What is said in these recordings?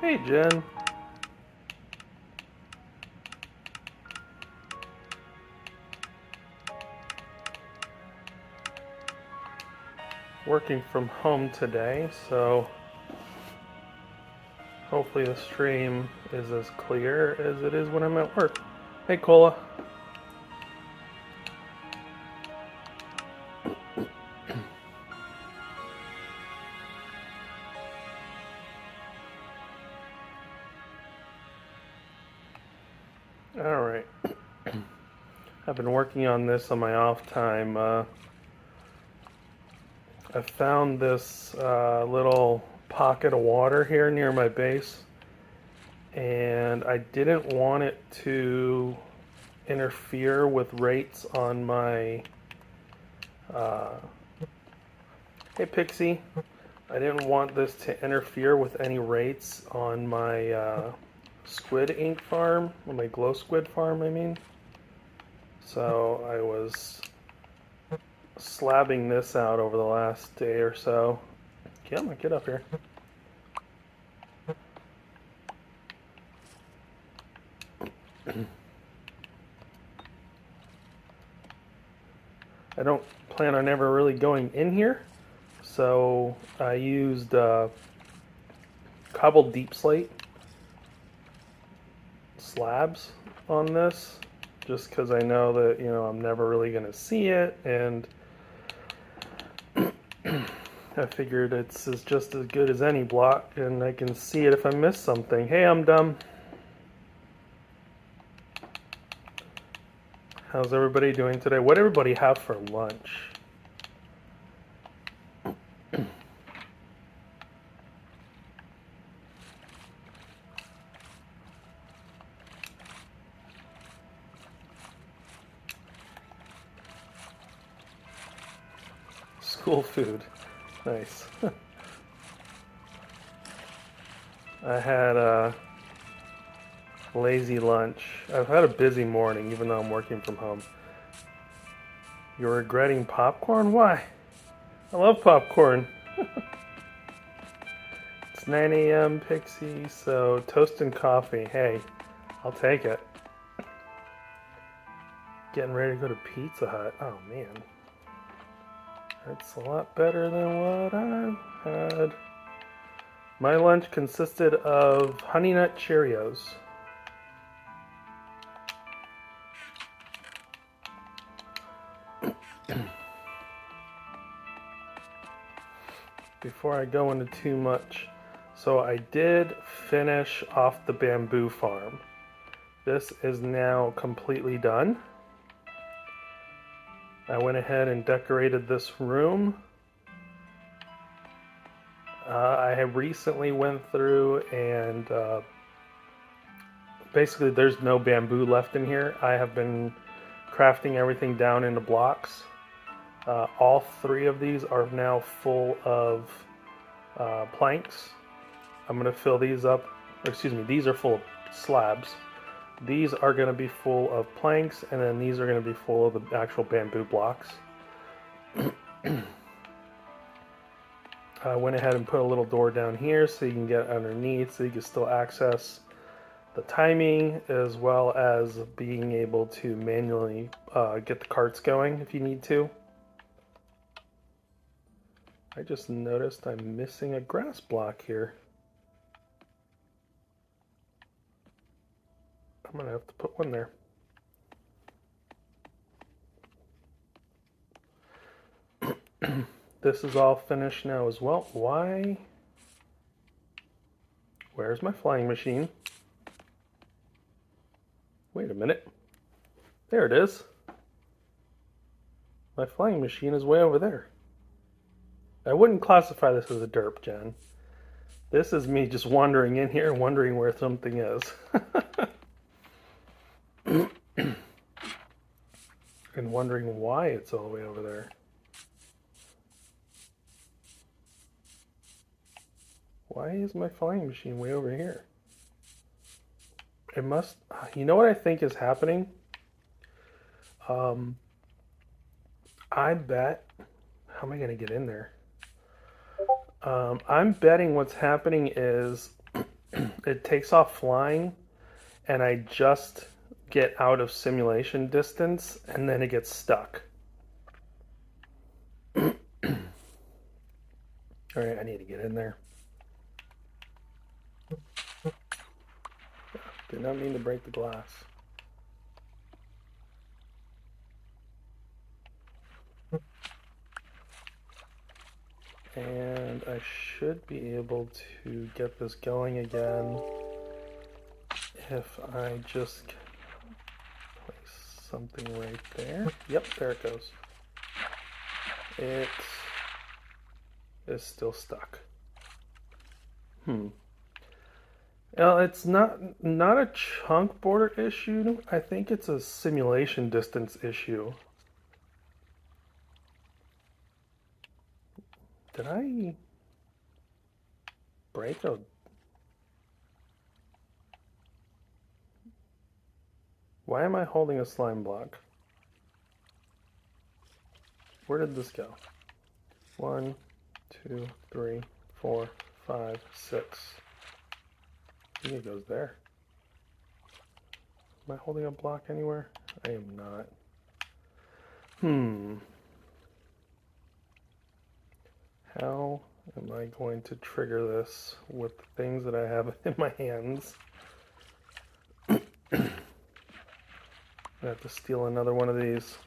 Hey, Jen. Working from home today, so hopefully the stream is as clear as it is when I'm at work. Hey, Cola. Alright. I've been working on this on my off time. I found this little pocket of water here near my base, and I didn't want it to interfere with rates on my... Hey, Pixie. I didn't want this to interfere with any rates on my squid ink farm, or my glow squid farm, I mean. So I was slabbing this out over the last day or so. Come on, get up here. I don't plan on ever really going in here, so I used cobbled deep slate slabs on this, just because I know that, you know, I'm never really going to see it, and I figured it's just as good as any block, and I can see it if I miss something. Hey, I'm dumb. How's everybody doing today? What did everybody have for lunch? School food. Nice. I had a lazy lunch. I've had a busy morning, even though I'm working from home. You're regretting popcorn? Why? I love popcorn. It's 9 a.m. Pixie, so toast and coffee. Hey, I'll take it. Getting ready to go to Pizza Hut. Oh man. That's a lot better than what I've had. My lunch consisted of Honey Nut Cheerios. Before I go into too much, so I did finish off the bamboo farm. This is now completely done. I went ahead and decorated this room. I have recently went through and basically there's no bamboo left in here. I have been crafting everything down into blocks. All three of these are now full of planks. I'm going to fill these up, or excuse me, these are full of slabs. These are going to be full of planks, and then these are going to be full of the actual bamboo blocks. I went ahead and put a little door down here so you can get underneath, so you can still access the timing, as well as being able to manually get the carts going if you need to. I just noticed I'm missing a grass block here. I'm going to have to put one there. This is all finished now as well. Why? Where's my flying machine? Wait a minute. There it is. My flying machine is way over there. I wouldn't classify this as a derp, Jen. This is me just wandering in here and wondering where something is. And wondering why it's all the way over there. Why is my flying machine way over here? It must... You know what I think is happening? I bet... How am I going to get in there? I'm betting what's happening is it takes off flying, and I just get out of simulation distance, and then it gets stuck. All right, I need to get in there. Did not mean to break the glass. And I should be able to get this going again if I just place something right there. Yep, there it goes. It is still stuck. Well, it's not a chunk border issue. I think it's a simulation distance issue. Did I break a... Why am I holding a slime block? Where did this go? 1, 2, 3, 4, 5, 6. I think it goes there. Am I holding a block anywhere? I am not. How am I going to trigger this with the things that I have in my hands? I have to steal another one of these.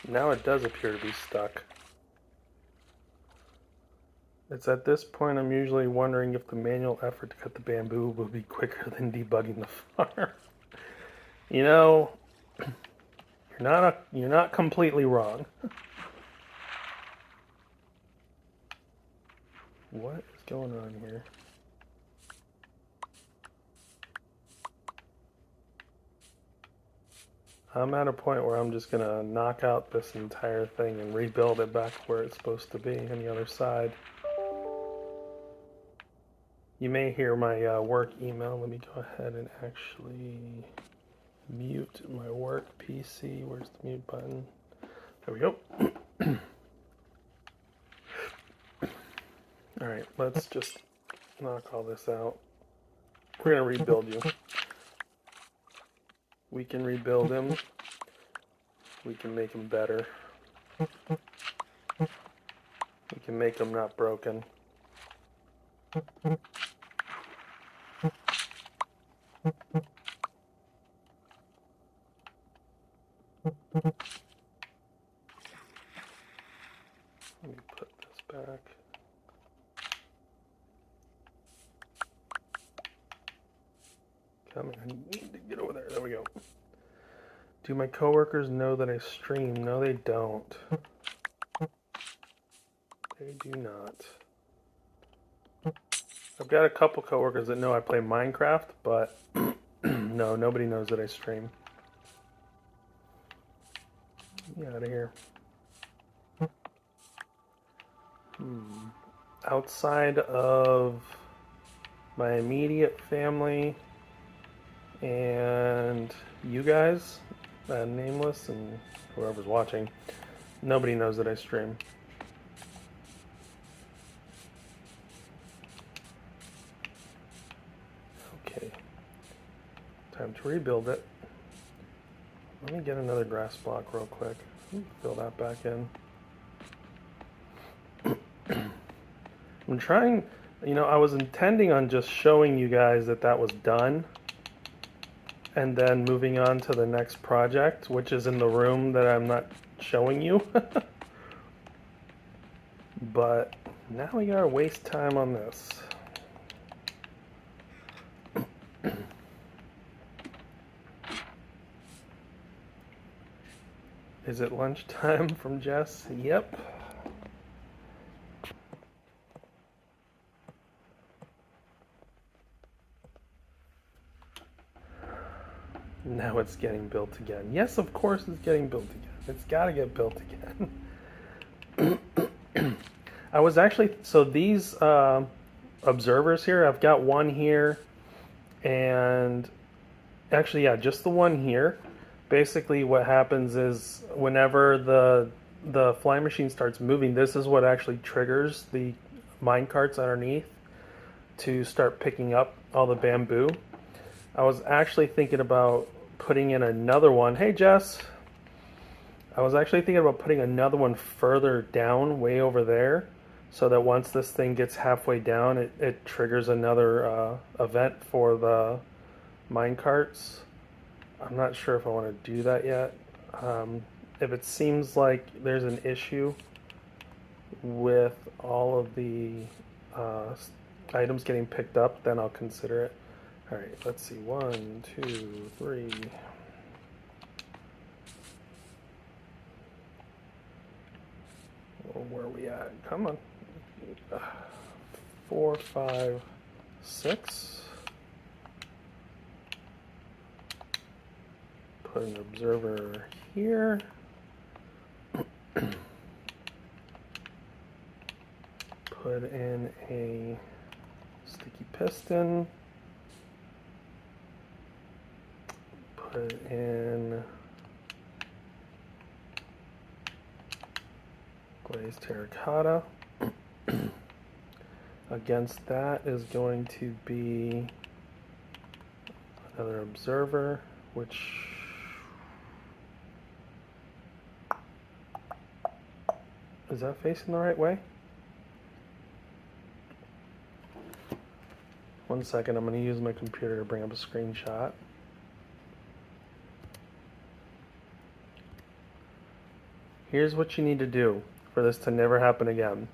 Now it does appear to be stuck. It's at this point I'm usually wondering if the manual effort to cut the bamboo will be quicker than debugging the farm. You know, you're not completely wrong. What is going on here? I'm at a point where I'm just gonna knock out this entire thing and rebuild it back where it's supposed to be on the other side. You may hear my work email. Let me go ahead and actually mute my work PC. Where's the mute button? There we go. Alright, let's just knock all this out. We're gonna rebuild you. We can rebuild him. We can make him better. We can make him not broken. Let me put this back. Come on, I need to get over there. There we go. Do my coworkers know that I stream? No, they don't. They do not. I've got a couple coworkers that know I play Minecraft, but no, nobody knows that I stream. Get out of here. Outside of my immediate family and you guys, Nameless and whoever's watching, nobody knows that I stream. Okay, time to rebuild it. Let me get another grass block real quick. Fill that back in. I'm trying, you know, I was intending on just showing you guys that that was done and then moving on to the next project, which is in the room that I'm not showing you. But now we gotta waste time on this. Is it lunchtime from Jess? Yep. Now it's getting built again. Yes, of course it's getting built again. It's got to get built again. I was actually, so these observers here, I've got one here, and actually, yeah, just the one here. Basically, what happens is whenever the flying machine starts moving, this is what actually triggers the mine carts underneath to start picking up all the bamboo. I was actually thinking about putting in another one. Hey, Jess. I was actually thinking about putting another one further down, way over there, so that once this thing gets halfway down, it triggers another event for the mine carts. I'm not sure if I want to do that yet. If it seems like there's an issue with all of the items getting picked up, then I'll consider it. All right, let's see. 1, 2, 3. Where are we at? Come on. 4, 5, 6. Put an observer here. Put in a sticky piston. Put in glazed terracotta. Against that is going to be another observer, which is that facing the right way? 1 second, I'm going to use my computer to bring up a screenshot. Here's what you need to do for this to never happen again.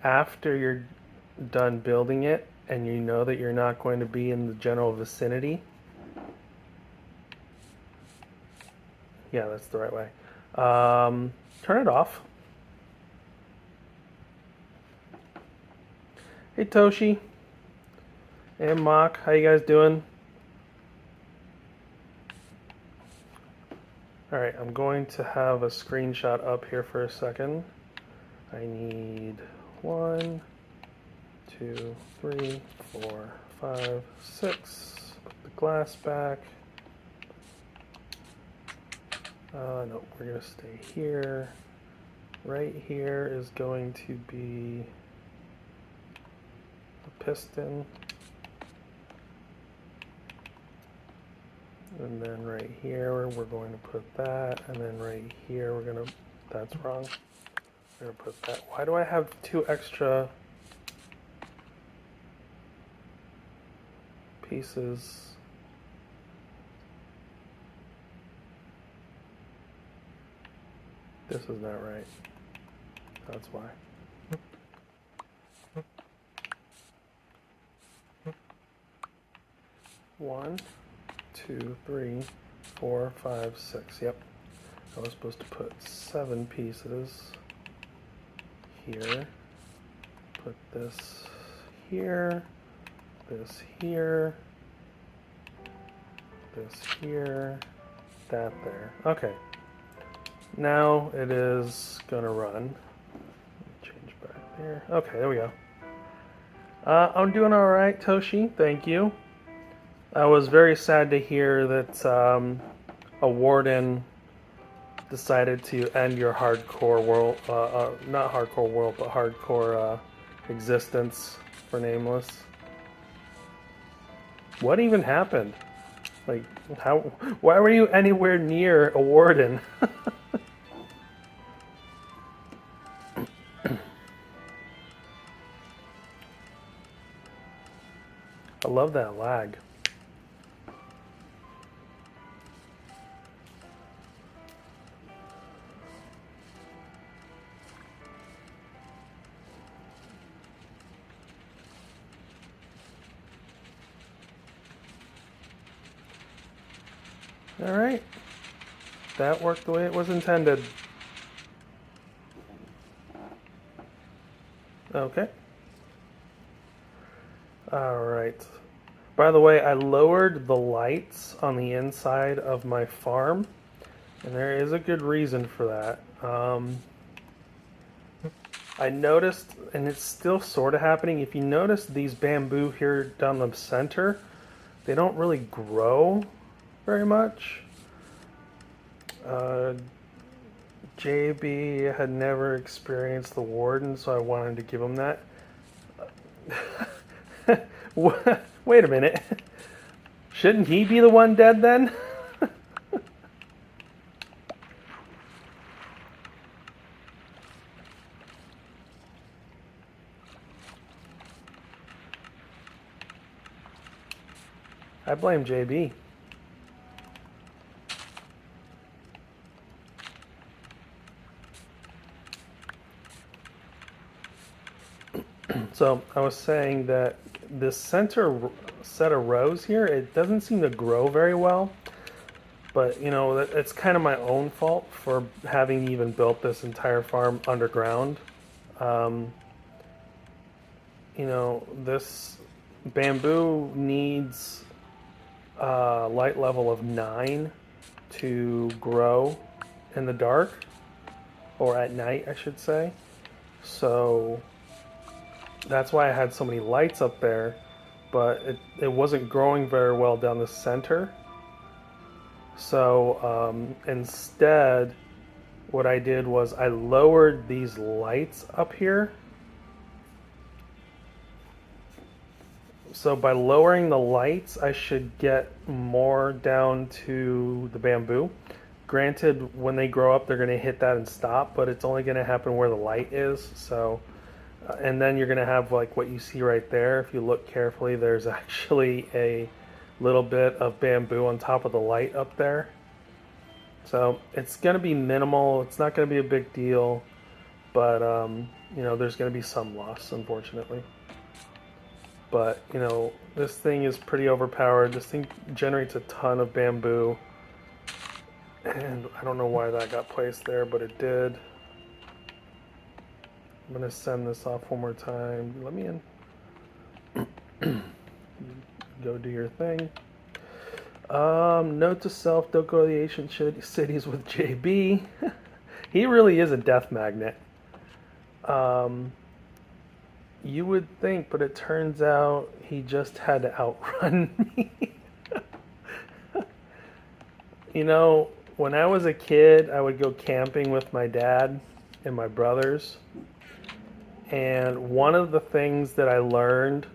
After you're done building it and you know that you're not going to be in the general vicinity, yeah, that's the right way. Turn it off. Hey Toshi and Mock, how you guys doing? All right, I'm going to have a screenshot up here for a second. I need 1, 2, 3, 4, 5, 6. Put the glass back. No, we're gonna stay here. Right here is going to be a piston. And then right here, we're going to put that. And then right here, we're gonna, that's wrong. We're gonna put that. Why do I have 2 extra pieces? This is not right. That's why. One, 2, 3, 4, 5, 6. Yep. I was supposed to put 7 pieces here. Put this here. This here. This here. That there. Okay. Now it is gonna run. Change back there. Okay, there we go. I'm doing all right, Toshi. Thank you. I was very sad to hear that a warden decided to end your hardcore world, not hardcore world, but hardcore existence for Nameless. What even happened? Like, how? Why were you anywhere near a warden? I love that lag. All right. That worked the way it was intended. Okay. All right. By the way, I lowered the lights on the inside of my farm, and there is a good reason for that. I noticed, and it's still sort of happening, if you notice these bamboo here down the center, they don't really grow very much. JB had never experienced the warden, so I wanted to give him that. Wait a minute. Shouldn't he be the one dead then? I blame JB. So I was saying that this center set of rows here, it doesn't seem to grow very well. But, you know, it's kind of my own fault for having even built this entire farm underground. You know, this bamboo needs a light level of 9 to grow in the dark, or at night, I should say. So that's why I had so many lights up there, but it wasn't growing very well down the center. So instead, what I did was I lowered these lights up here. So by lowering the lights, I should get more down to the bamboo. Granted, when they grow up, they're going to hit that and stop, but it's only going to happen where the light is. So, and then you're going to have like what you see right there. If you look carefully, there's actually a little bit of bamboo on top of the light up there. So it's going to be minimal. It's not going to be a big deal, but you know, there's going to be some loss, unfortunately. But, you know, this thing is pretty overpowered. This thing generates a ton of bamboo. And I don't know why that got placed there, but it did. I'm going to send this off one more time. Let me in. Go do your thing. Note to self, don't go to the ancient cities with JB. He really is a death magnet. You would think, but it turns out he just had to outrun me. You know, when I was a kid, I would go camping with my dad and my brothers. And one of the things that I learned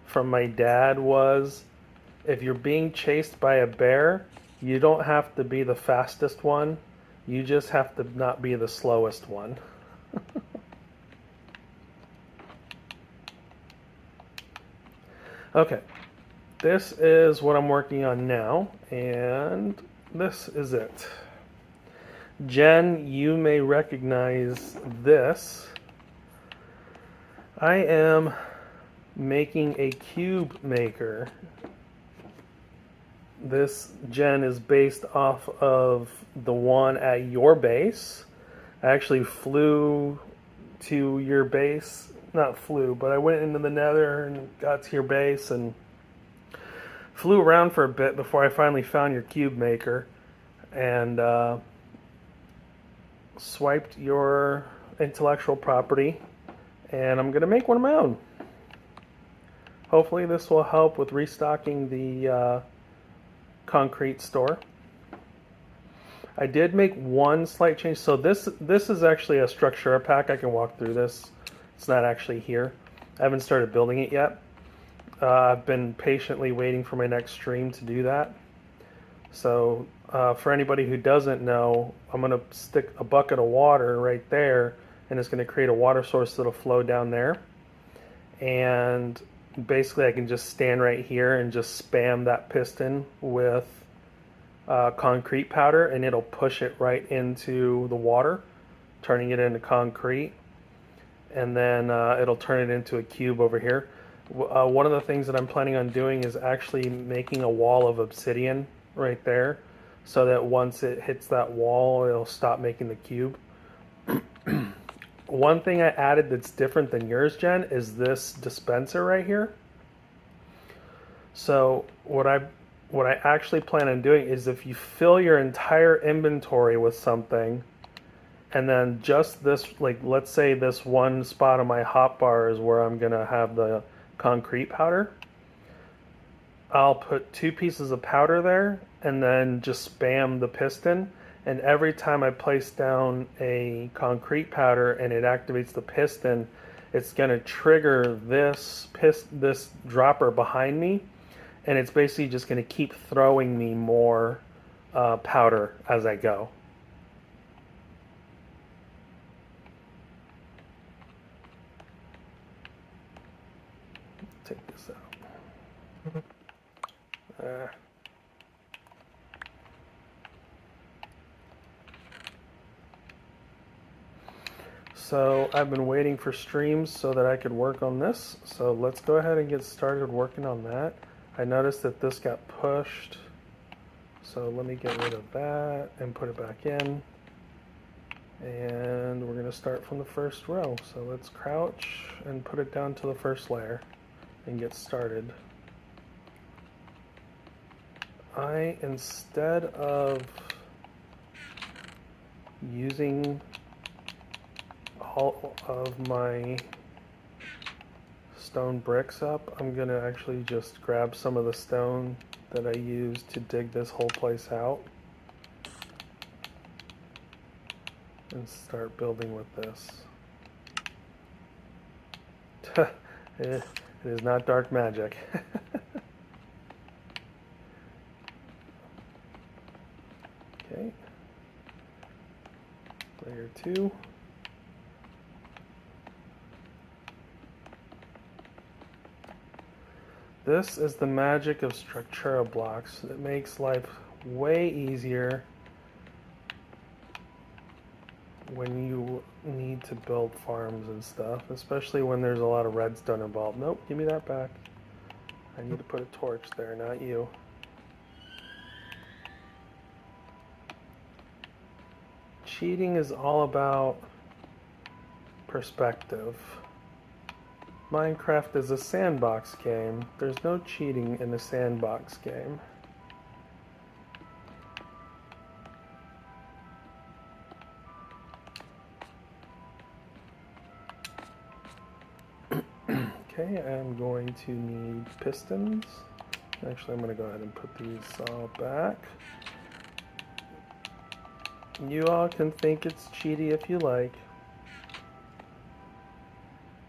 from my dad was, if you're being chased by a bear, you don't have to be the fastest one. You just have to not be the slowest one. Okay, this is what I'm working on now, and this is it. Jen, you may recognize this. I am making a cube maker. This, Jen, is based off of the one at your base. I actually flew to your base. Not flew, but I went into the nether and got to your base and flew around for a bit before I finally found your cube maker and swiped your intellectual property, and I'm going to make one of my own. Hopefully this will help with restocking the concrete store. I did make one slight change. So this is actually a structure pack. I can walk through this. It's not actually here. I haven't started building it yet. I've been patiently waiting for my next stream to do that. So for anybody who doesn't know, I'm going to stick a bucket of water right there, and it's going to create a water source that'll flow down there. And basically I can just stand right here and just spam that piston with concrete powder, and it'll push it right into the water, turning it into concrete. And then it'll turn it into a cube over here. One of the things that I'm planning on doing is actually making a wall of obsidian right there, so that once it hits that wall, it'll stop making the cube. One thing I added that's different than yours, Jen, is this dispenser right here. So what I actually plan on doing is, if you fill your entire inventory with something, And then just this, like, let's say this one spot on my hotbar is where I'm gonna have the concrete powder. I'll put 2 pieces of powder there and then just spam the piston. And every time I place down a concrete powder and it activates the piston, it's gonna trigger this dropper behind me, and it's basically just gonna keep throwing me more powder as I go. Take this out. So I've been waiting for streams so that I could work on this. So let's go ahead and get started working on that. I noticed that this got pushed. So let me get rid of that and put it back in. And we're going to start from the first row. So let's crouch and put it down to the first layer and get started. Instead of using all of my stone bricks up, I'm gonna actually just grab some of the stone that I used to dig this whole place out and start building with this. It is not dark magic. Okay. Layer 2. This is the magic of Structura blocks. It makes life way easier when you need to build farms and stuff, especially when there's a lot of redstone involved. Nope, give me that back. I need to put a torch there, not you. Cheating is all about perspective. Minecraft is a sandbox game. There's no cheating in a sandbox game. Okay, I'm going to need pistons. Actually, I'm going to go ahead and put these all back. You all can think it's cheaty if you like.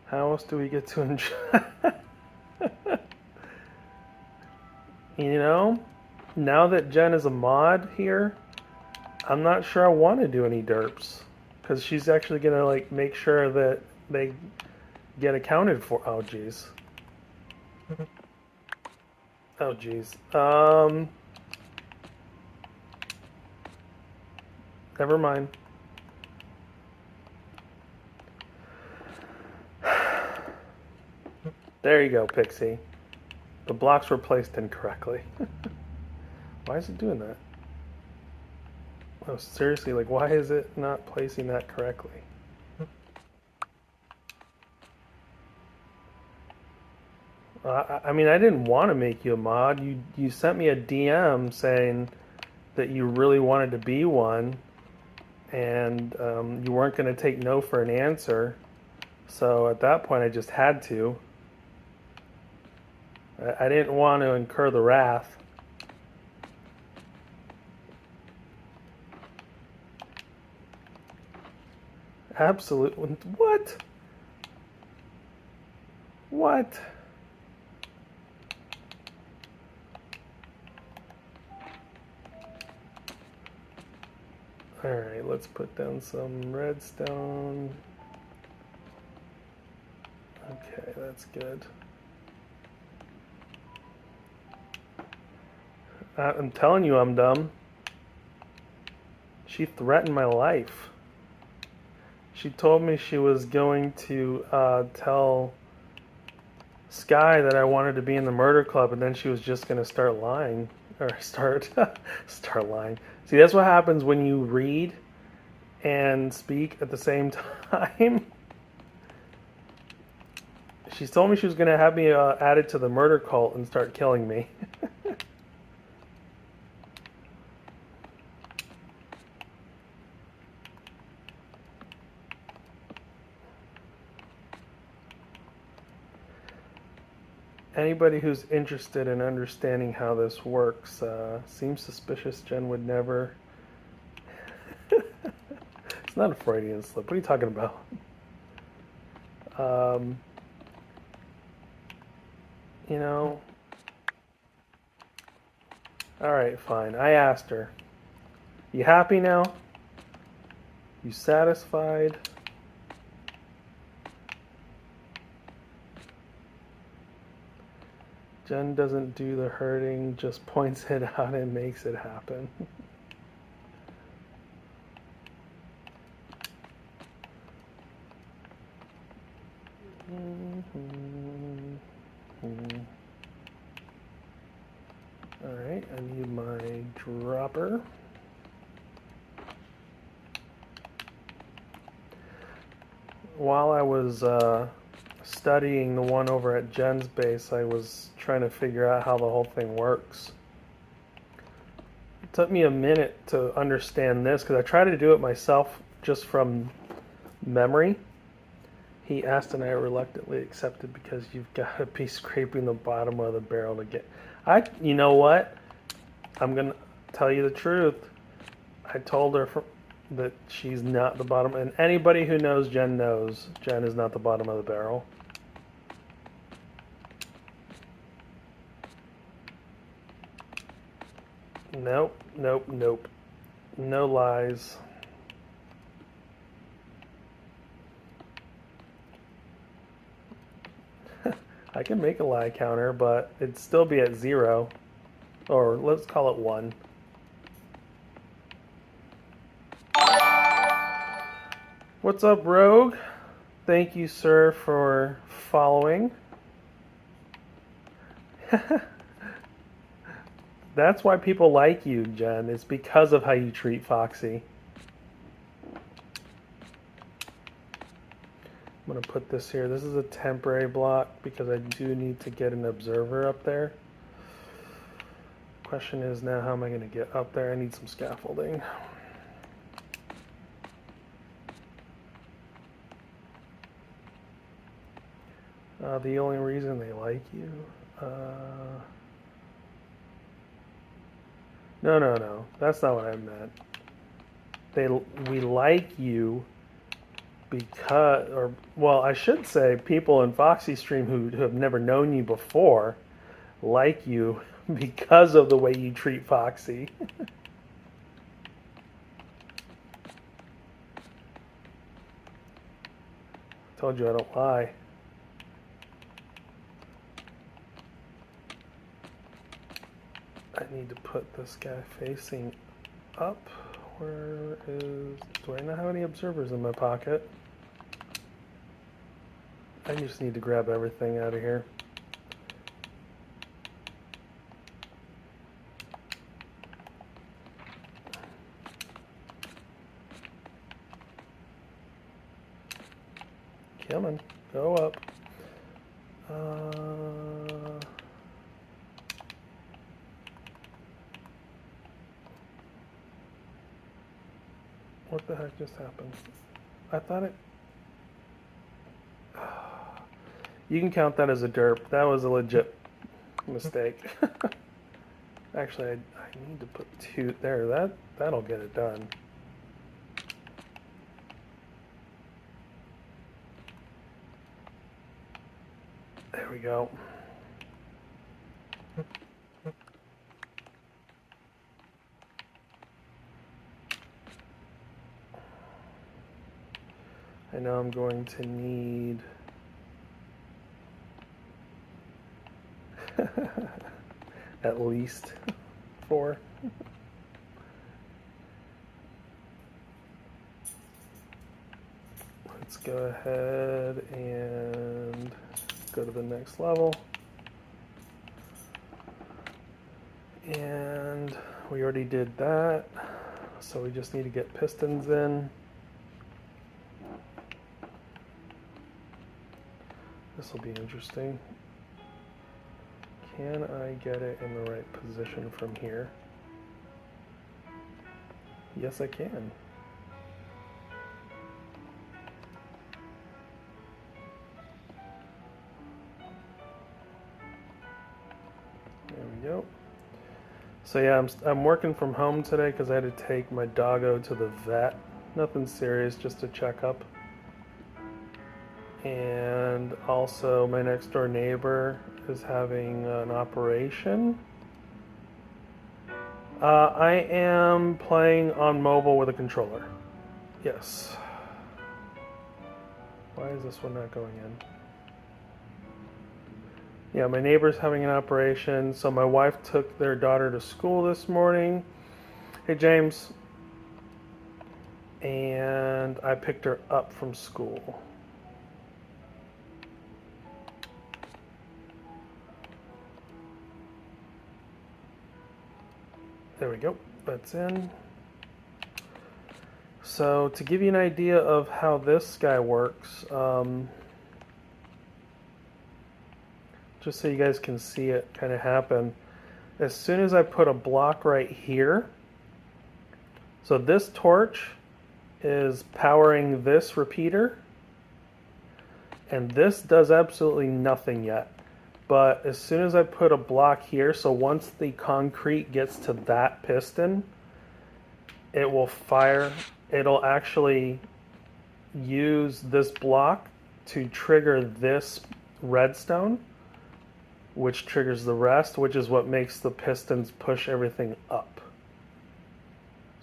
How else do we get to enjoy? You know, now that Jen is a mod here, I'm not sure I want to do any derps, because she's actually gonna like make sure that they get accounted for. Oh geez. Oh geez. Never mind. There you go, Pixie. The blocks were placed incorrectly. Why is it doing that? Oh, seriously, like, why is it not placing that correctly? I mean, I didn't want to make you a mod. You sent me a DM saying that you really wanted to be one, and you weren't going to take no for an answer. So at that point, I just had to. I didn't want to incur the wrath. Absolutely. What? What? Alright, let's put down some redstone. Okay, that's good. I'm telling you I'm dumb. She threatened my life. She told me she was going to tell Sky that I wanted to be in the murder club, and then she was just going to start lying. Or start lying. See, that's what happens when you read and speak at the same time. She told me she was going to have me added to the murder cult and start killing me. Anybody who's interested in understanding how this works, seems suspicious. Jen would never. It's not a Freudian slip. What are you talking about? You know. Alright, fine. I asked her. You happy now? You satisfied? Jen doesn't do the hurting, just points it out and makes it happen. Alright, I need my dropper. While I was studying the one over at Jen's base, I was trying to figure out how the whole thing works. It took me a minute to understand this because I tried to do it myself just from memory. He asked and I reluctantly accepted because you've got to be scraping the bottom of the barrel to get... You know what? I'm going to tell you the truth. I told her that she's not the bottom, and anybody who knows Jen is not the bottom of the barrel. Nope, nope, nope. No lies. I can make a lie counter, but it'd still be at 0. Or let's call it 1. What's up, Rogue? Thank you, sir, for following. That's why people like you, Jen. It's because of how you treat Foxy. I'm going to put this here. This is a temporary block because I do need to get an observer up there. Question is now, how am I going to get up there? I need some scaffolding. The only reason they like you... No. That's not what I meant. We like you because... Well, I should say people in Foxy Stream who have never known you before like you because of the way you treat Foxy. Told you I don't lie. I need to put this guy facing up. Where is... Do I not have any observers in my pocket? I just need to grab everything out of here. Come on, go up. What the heck just happened? I thought it... You can count that as a derp. That was a legit mistake. Actually, I need to put 2 there. That'll get it done. There we go. I know I'm going to need... at least 4. Let's go ahead and go to the next level. And we already did that, so we just need to get pistons in. This will be interesting. Can I get it in the right position from here? Yes, I can. So yeah, I'm working from home today because I had to take my doggo to the vet. Nothing serious, just a checkup. And also my next door neighbor is having an operation. I am playing on mobile with a controller. Yes. Why is this one not going in? Yeah, my neighbor's having an operation, so my wife took their daughter to school this morning. Hey, James. And I picked her up from school. There we go. That's in. So to give you an idea of how this guy works, just so you guys can see it kind of happen, as soon as I put a block right here, so this torch is powering this repeater, and this does absolutely nothing yet. But as soon as I put a block here, so once the concrete gets to that piston, it will fire. It'll actually use this block to trigger this redstone, which triggers the rest, which is what makes the pistons push everything up.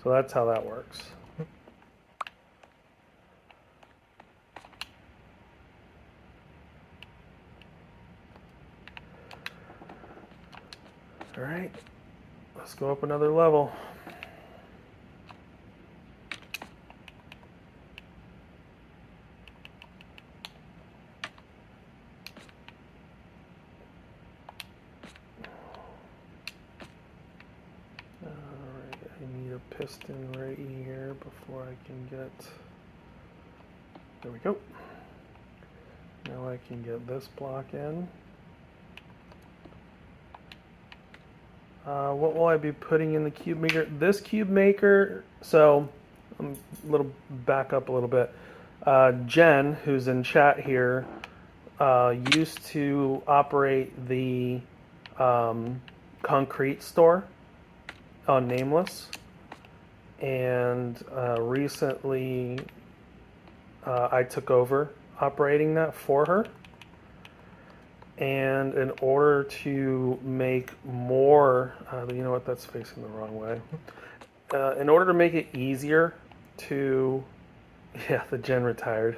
So that's how that works. All right, let's go up another level. Piston right here before I can get, there we go. Now I can get this block in. What will I be putting in the cube maker? This cube maker, so I'm a little back up a little bit. Jen, who's in chat here, used to operate the concrete store on Nameless. And recently I took over operating that for her. And in order to make more, you know what, that's facing the wrong way. In order to make it easier to, yeah, the gen retired.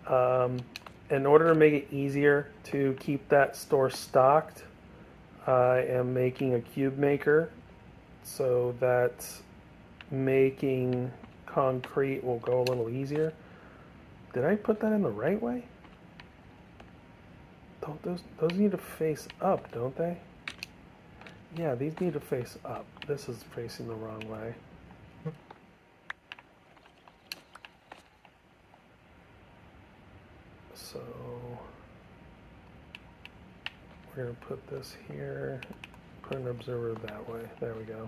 In order to make it easier to keep that store stocked, I am making a cube maker so that making concrete will go a little easier. Did I put that in the right way? Those need to face up, don't they? Yeah, these need to face up. This is facing the wrong way. So we're going to put this here, put an observer that way. There we go.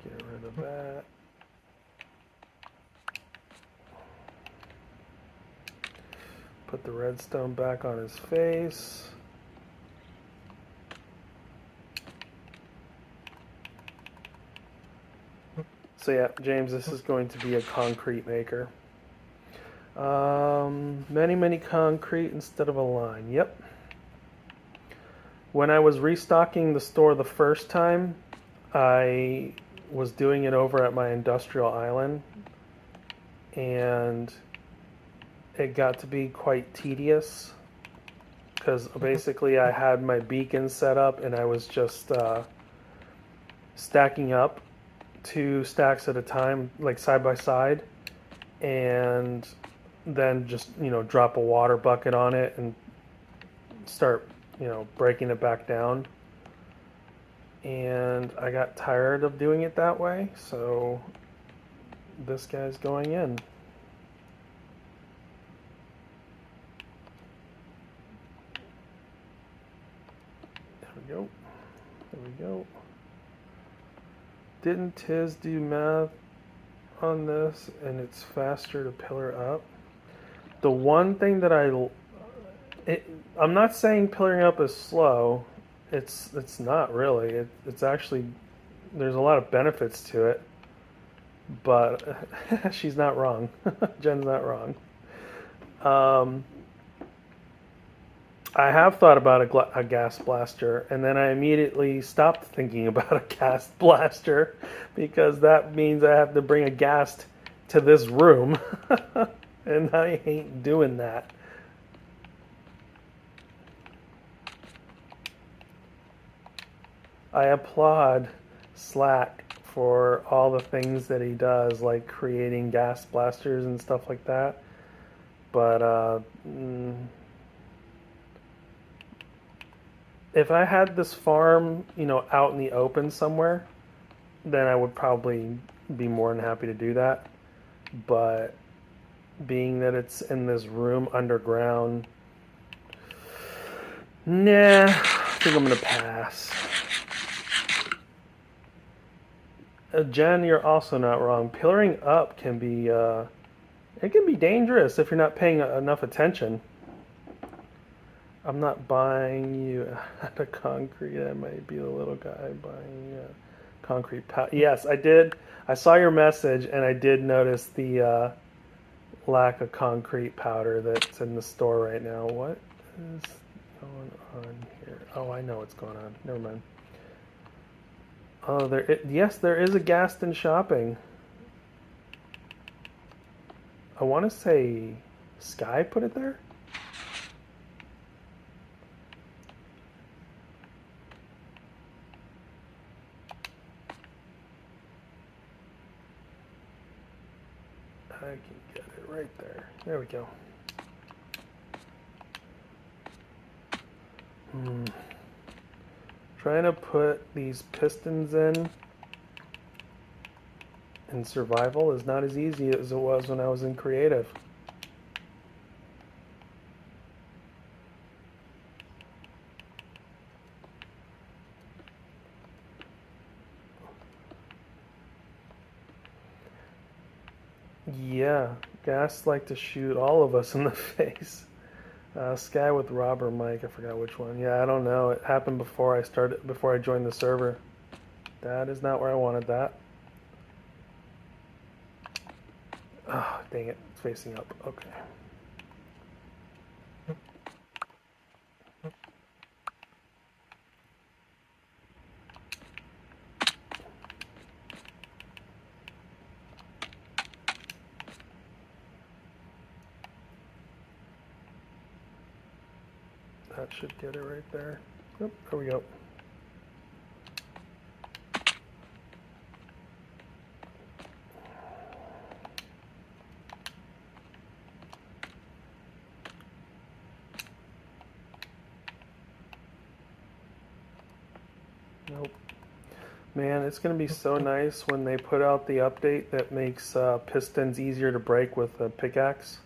Get rid of that. Put the redstone back on his face. So yeah, James, this is going to be a concrete maker. Many concrete instead of a line. Yep. When I was restocking the store the first time, I was doing it over at my industrial island, and it got to be quite tedious because basically I had my beacon set up and I was just stacking up 2 stacks at a time, like side by side, and then just, you know, drop a water bucket on it and start, you know, breaking it back down. And I got tired of doing it that way, so this guy's going in. There we go. There we go. Didn't Tiz do math on this and it's faster to pillar up? The one thing that I'm not saying pillaring up is slow. It's not really. It's actually, there's a lot of benefits to it, but she's not wrong. Jen's not wrong. Um, I have thought about a gas blaster, and then I immediately stopped thinking about a gas blaster because that means I have to bring a gas to this room, and I ain't doing that. I applaud Slack for all the things that he does, like creating gas blasters and stuff like that. But if I had this farm, out in the open somewhere, then I would probably be more than happy to do that. But being that it's in this room underground, nah, I think I'm gonna pass. Jen, you're also not wrong. Pillaring up can be it can be dangerous if you're not paying enough attention. I'm not buying you out of concrete. I might be the little guy buying concrete. Yes, I did. I saw your message and I did notice the lack of concrete powder that's in the store right now. What is going on here? Oh, I know what's going on. Never mind. Oh, yes, there is a Gaston shopping. I want to say Sky put it there. I can get it right there. There we go. Trying to put these pistons in survival is not as easy as it was when I was in creative. Yeah, gas like to shoot all of us in the face. Sky with Rob or Mike, I forgot which one. Yeah, I don't know. It happened before I joined the server. That is not where I wanted that. Oh, dang it. It's facing up. Okay. That should get it right there. Yep, there we go. Nope. Man, it's going to be so nice when they put out the update that makes pistons easier to break with a pickaxe.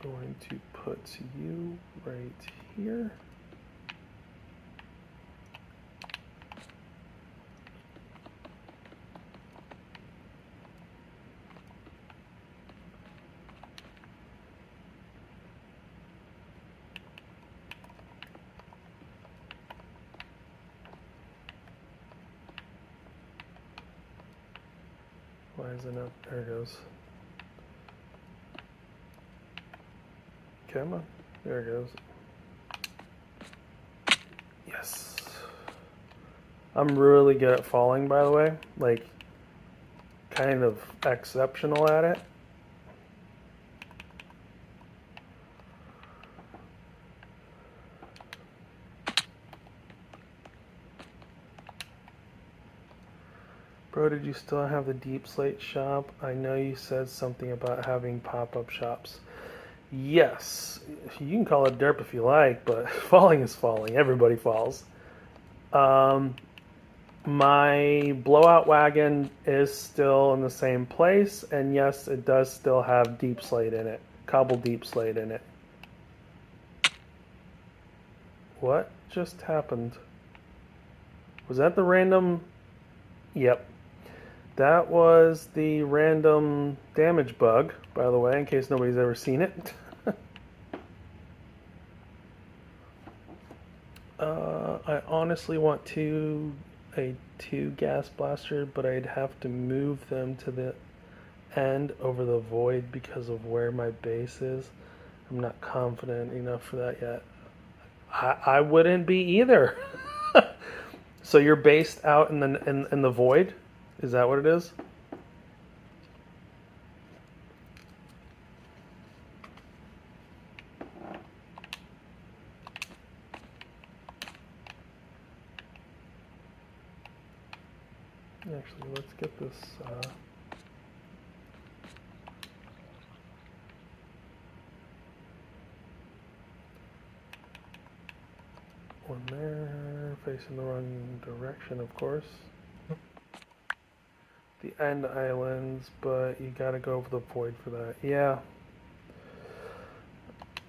We're going to put you right here. Why is it not? There it goes. Come on. There it goes. Yes. I'm really good at falling, by the way. Like, kind of exceptional at it. Bro, did you still have the deep slate shop? I know you said something about having pop-up shops. Yes, you can call it derp if you like, but falling is falling. Everybody falls. My blowout wagon is still in the same place, and yes, it does still have deep slate in it. Cobble deep slate in it. What just happened? Was that the random? Yep. That was the random damage bug, by the way, in case nobody's ever seen it. I honestly want a two gas blaster, but I'd have to move them to the end over the void because of where my base is. I'm not confident enough for that yet. I wouldn't be either. So you're based out in the void? Is that what it is? Actually, let's get this. One there, facing the wrong direction, of course. The end islands, but you gotta go over the void for that. Yeah.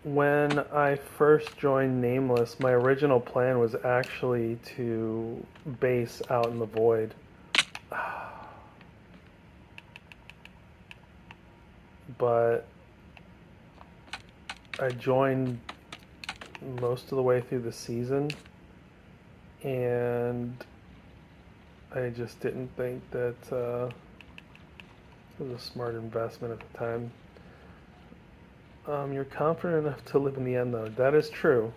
When I first joined Nameless, my original plan was actually to base out in the void. But I joined most of the way through the season, and I just didn't think that it was a smart investment at the time. You're confident enough to live in the end, though. That is true.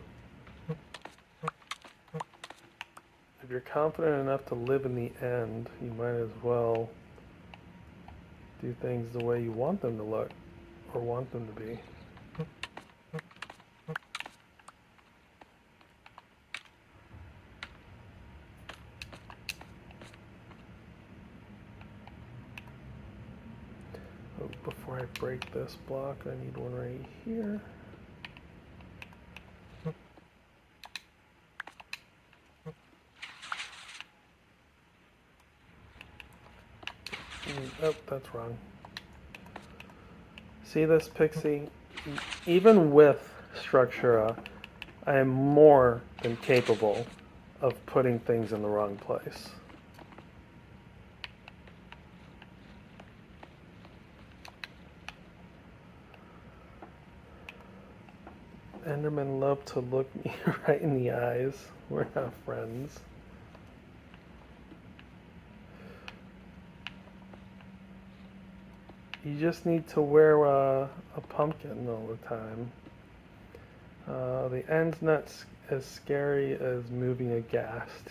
If you're confident enough to live in the end, you might as well do things the way you want them to look, or want them to be. Oh, before I break this block, I need one right here. Oh, that's wrong. See this, Pixie? Even with Structura, I am more than capable of putting things in the wrong place. Endermen love to look me right in the eyes. We're not friends. You just need to wear a pumpkin all the time. The end's not as scary as moving a ghast.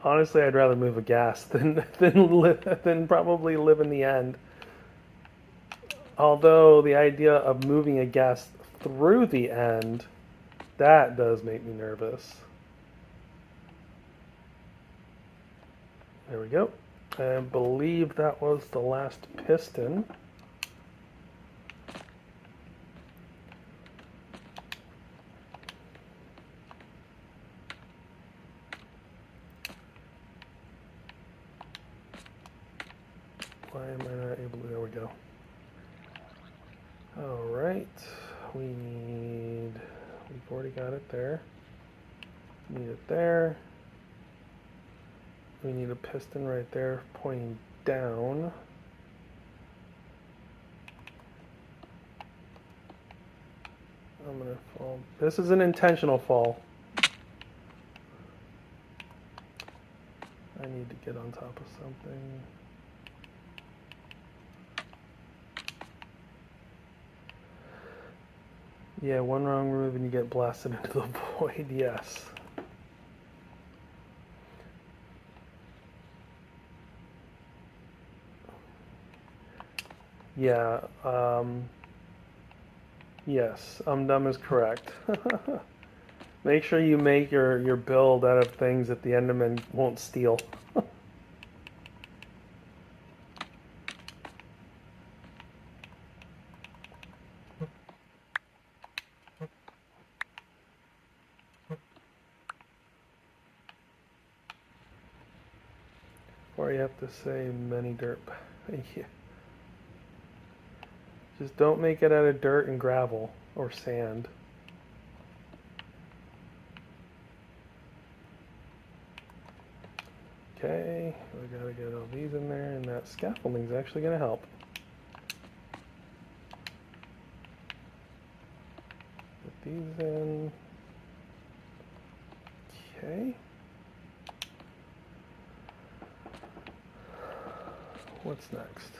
Honestly, I'd rather move a ghast than probably live in the end. Although the idea of moving a ghast through the end, that does make me nervous. There we go. I believe that was the last piston. Why am I not able to? There we go. Alright, we've already got it there. Need it there. We need a piston right there pointing down. I'm gonna fall. This is an intentional fall. I need to get on top of something. Yeah, one wrong move and you get blasted into the void, yes. Yeah, yes, dumb is correct. Make sure you make your build out of things that the Enderman won't steal. Or you have to say many derp. Yeah. Just don't make it out of dirt and gravel or sand. Okay, we gotta get all these in there, and that scaffolding's actually gonna help. Put these in. Okay. What's next?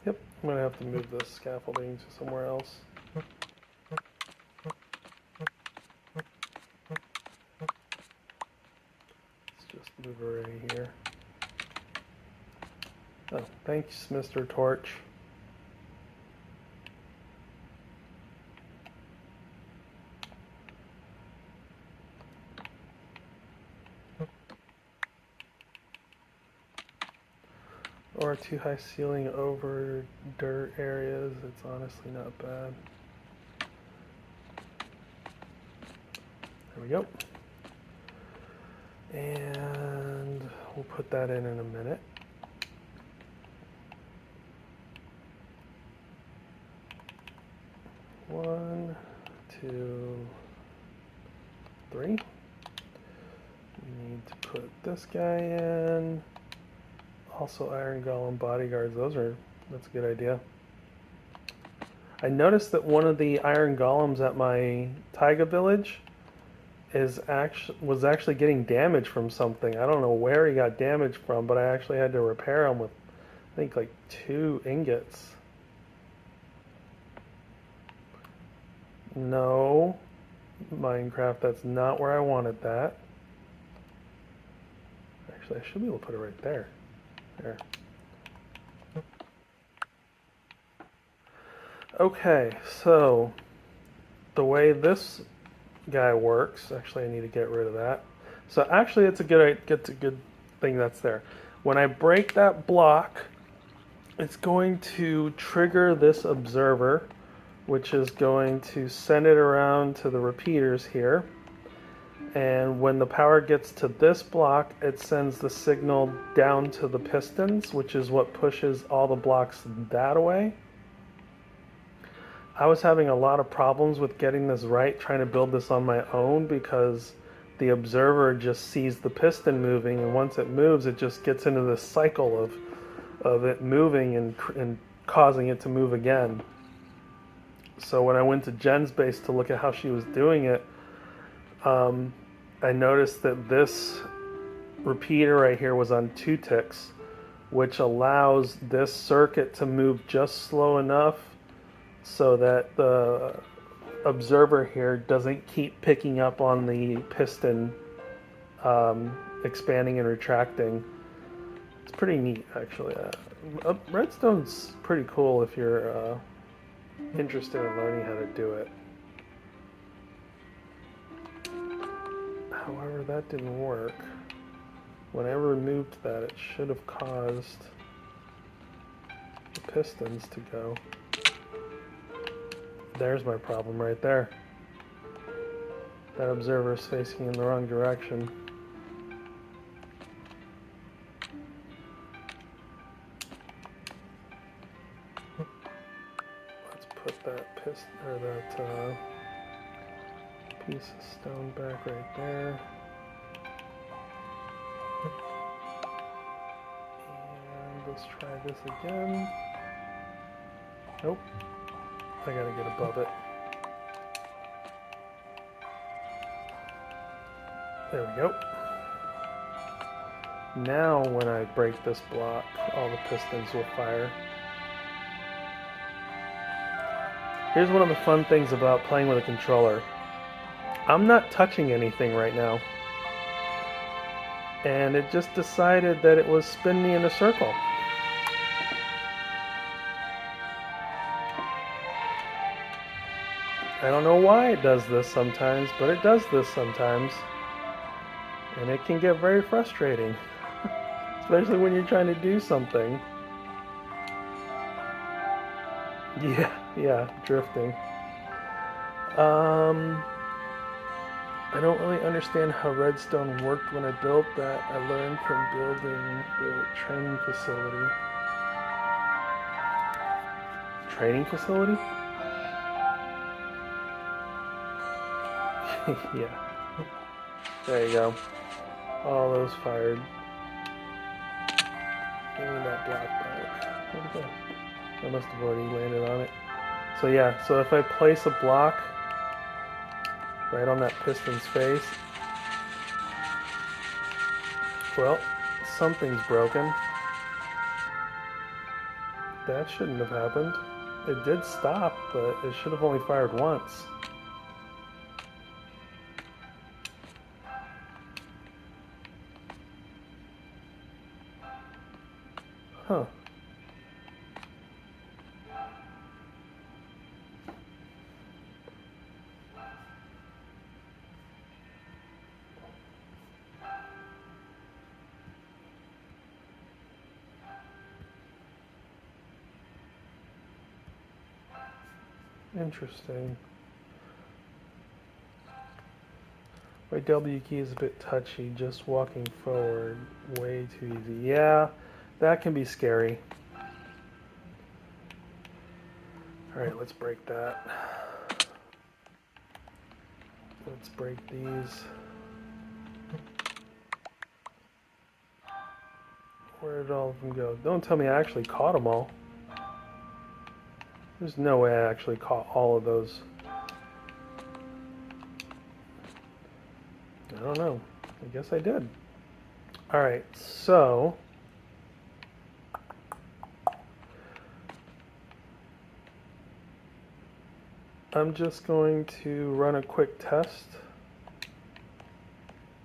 Yep, I'm gonna have to move this scaffolding to somewhere else. Let's just move it right here. Oh, thanks, Mr. Torch. Or a too high ceiling over dirt areas. It's honestly not bad. There we go. And we'll put that in a minute. One, two, three. We need to put this guy in. Also iron golem bodyguards, that's a good idea. I noticed that one of the iron golems at my taiga village was actually getting damaged from something. I don't know where he got damaged from, but I actually had to repair him with, I think, like 2 ingots. No, Minecraft, that's not where I wanted that. Actually, I should be able to put it right there. There. Okay, so the way this guy works, actually I need to get rid of that. So actually it's a good thing that's there. When I break that block, it's going to trigger this observer, which is going to send it around to the repeaters here. And when the power gets to this block, it sends the signal down to the pistons, which is what pushes all the blocks that way. I was having a lot of problems with getting this right, trying to build this on my own, because the observer just sees the piston moving, and once it moves, it just gets into this cycle of it moving and causing it to move again. So when I went to Jen's base to look at how she was doing it, I noticed that this repeater right here was on 2 ticks, which allows this circuit to move just slow enough so that the observer here doesn't keep picking up on the piston expanding and retracting. It's pretty neat, actually. Redstone's pretty cool if you're interested in learning how to do it. However, that didn't work. When I removed that, it should have caused the pistons to go. There's my problem right there. That observer is facing in the wrong direction. Let's put that piston, or that piece of stone back right there. And let's try this again. Nope. I gotta get above it. There we go. Now when I break this block, all the pistons will fire. Here's one of the fun things about playing with a controller. I'm not touching anything right now. And it just decided that it was spinning me in a circle. I don't know why it does this sometimes, but it does this sometimes. And it can get very frustrating. Especially when you're trying to do something. Yeah, drifting. I don't really understand how redstone worked when I built that. I learned from building the training facility. Training facility? Yeah. There you go. All those fired. Give me that block back. Where'd it go? I must have already landed on it. So yeah, so if I place a block right on that piston's face, well, something's broken. That shouldn't have happened. It did stop, but it should have only fired once. Huh. Interesting. My W key is a bit touchy, just walking forward. Way too easy. Yeah, that can be scary. Alright, let's break that. Let's break these. Where did all of them go? Don't tell me I actually caught them all. There's no way I actually caught all of those. I don't know. I guess I did. Alright, so I'm just going to run a quick test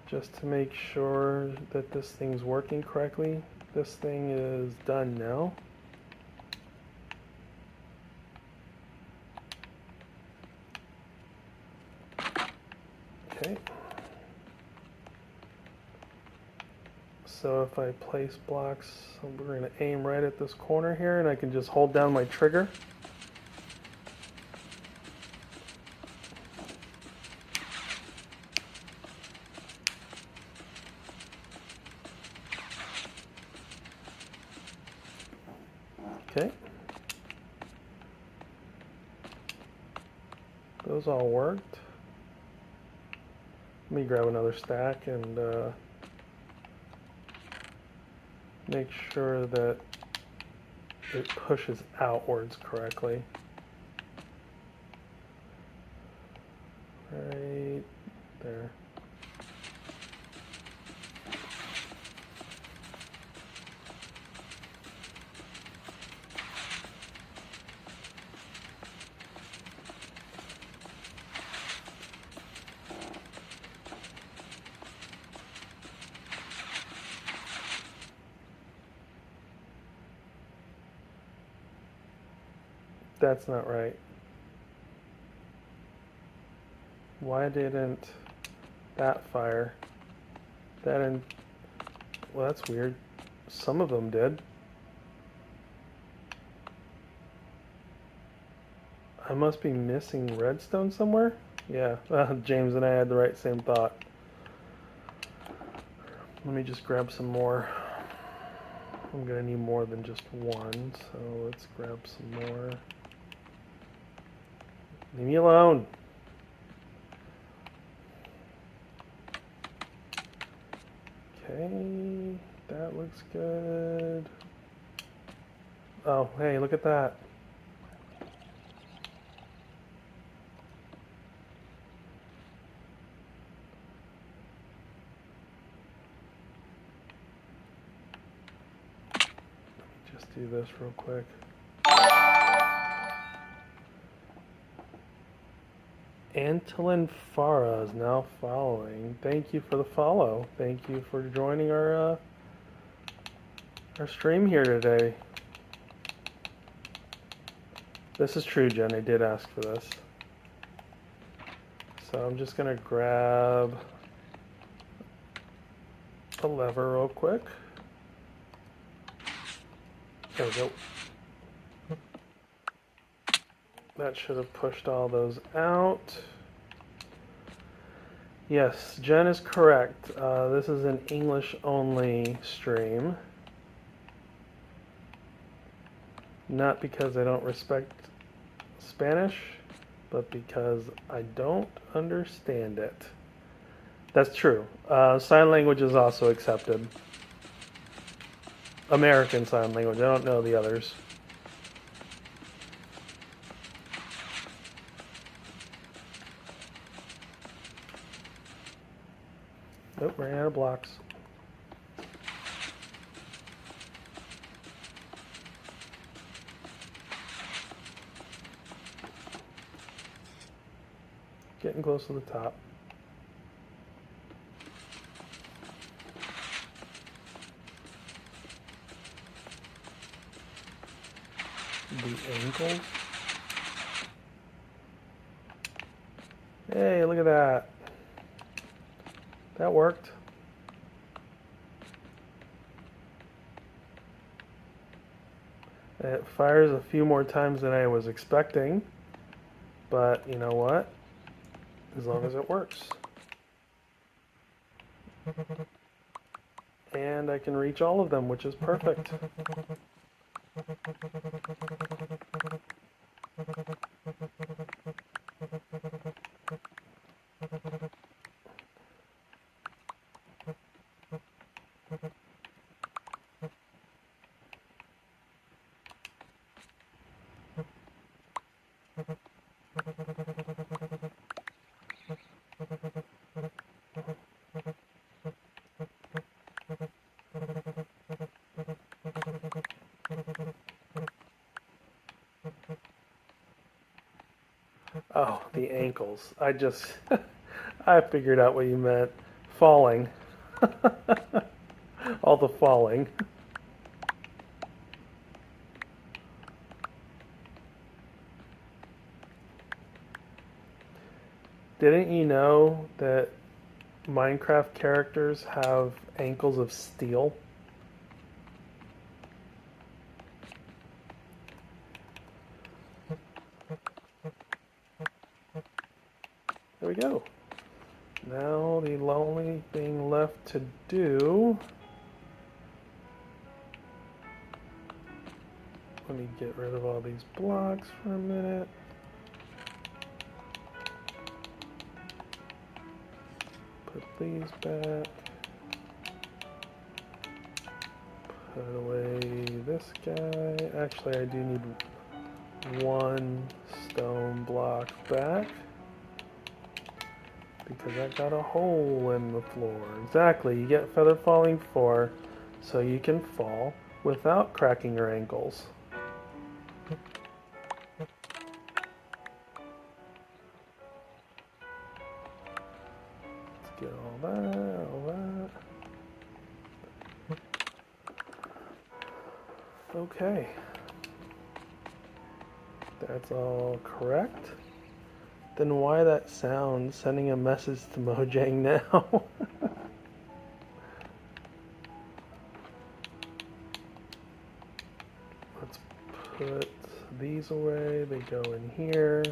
just to make sure that this thing's working correctly. This thing is done now. Okay. So if I place blocks, we're going to aim right at this corner here, and I can just hold down my trigger. Okay. Those all worked. Let me grab another stack and make sure that it pushes outwards correctly. Right there. That's not right. Why didn't that fire? That didn't. Well, that's weird. Some of them did. I must be missing redstone somewhere? Yeah, James and I had the right same thought. Let me just grab some more. I'm gonna need more than just one, so let's grab some more. Leave me alone. Okay, that looks good. Oh, hey, look at that. Let me just do this real quick. Antolin Farah is now following. Thank you for the follow. Thank you for joining our stream here today. This is true, Jen. I did ask for this. So I'm just gonna grab a lever real quick. There we go. That should have pushed all those out. Yes, Jen is correct. This is an English-only stream. Not because I don't respect Spanish, but because I don't understand it. That's true. Sign language is also accepted. American Sign Language. I don't know the others. Oh, ran out of blocks. Getting close to the top. The ankles. Hey, look at that. That worked. It fires a few more times than I was expecting, but you know what? As long as it works. And I can reach all of them, which is perfect. Oh, the ankles. I figured out what you meant. Falling. All the falling. Didn't you know that Minecraft characters have ankles of steel? There we go. Now the only thing left to do... Let me get rid of all these blocks for a minute. Put these back. Put away this guy. Actually, I do need one stone block back, because I got a hole in the floor. Exactly, you get feather falling 4, so you can fall without cracking your ankles. Let's get all that. Okay. That's all correct. Then why that sound sending a message to Mojang now? Let's put these away. They go in here.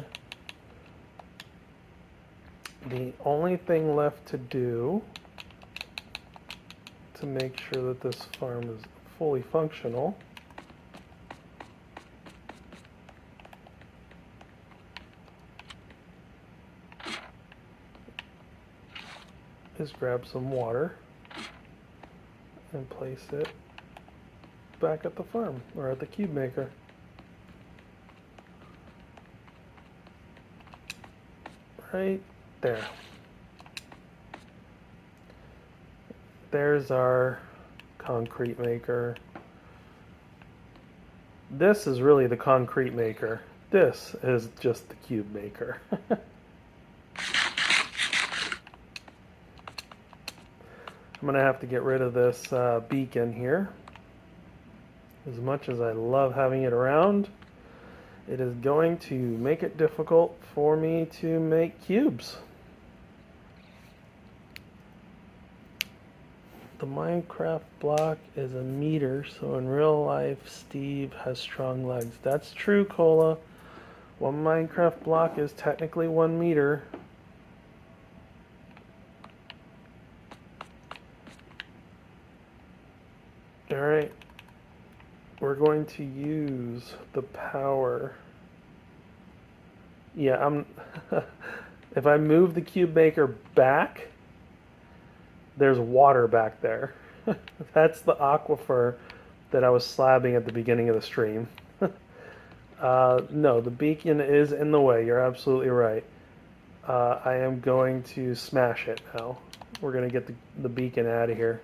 The only thing left to do to make sure that this farm is fully functional is grab some water and place it back at the farm, or at the cube maker. Right there. There's our concrete maker. This is really the concrete maker. This is just the cube maker. I'm going to have to get rid of this beacon here. As much as I love having it around, it is going to make it difficult for me to make cubes. The Minecraft block is a meter, so in real life Steve has strong legs. That's true, Cola. One Minecraft block is technically 1 meter. Alright, we're going to use the power. Yeah, if I move the cube maker back, there's water back there. That's the aquifer that I was slabbing at the beginning of the stream. No, the beacon is in the way. You're absolutely right. I am going to smash it now. we're going to get the beacon out of here.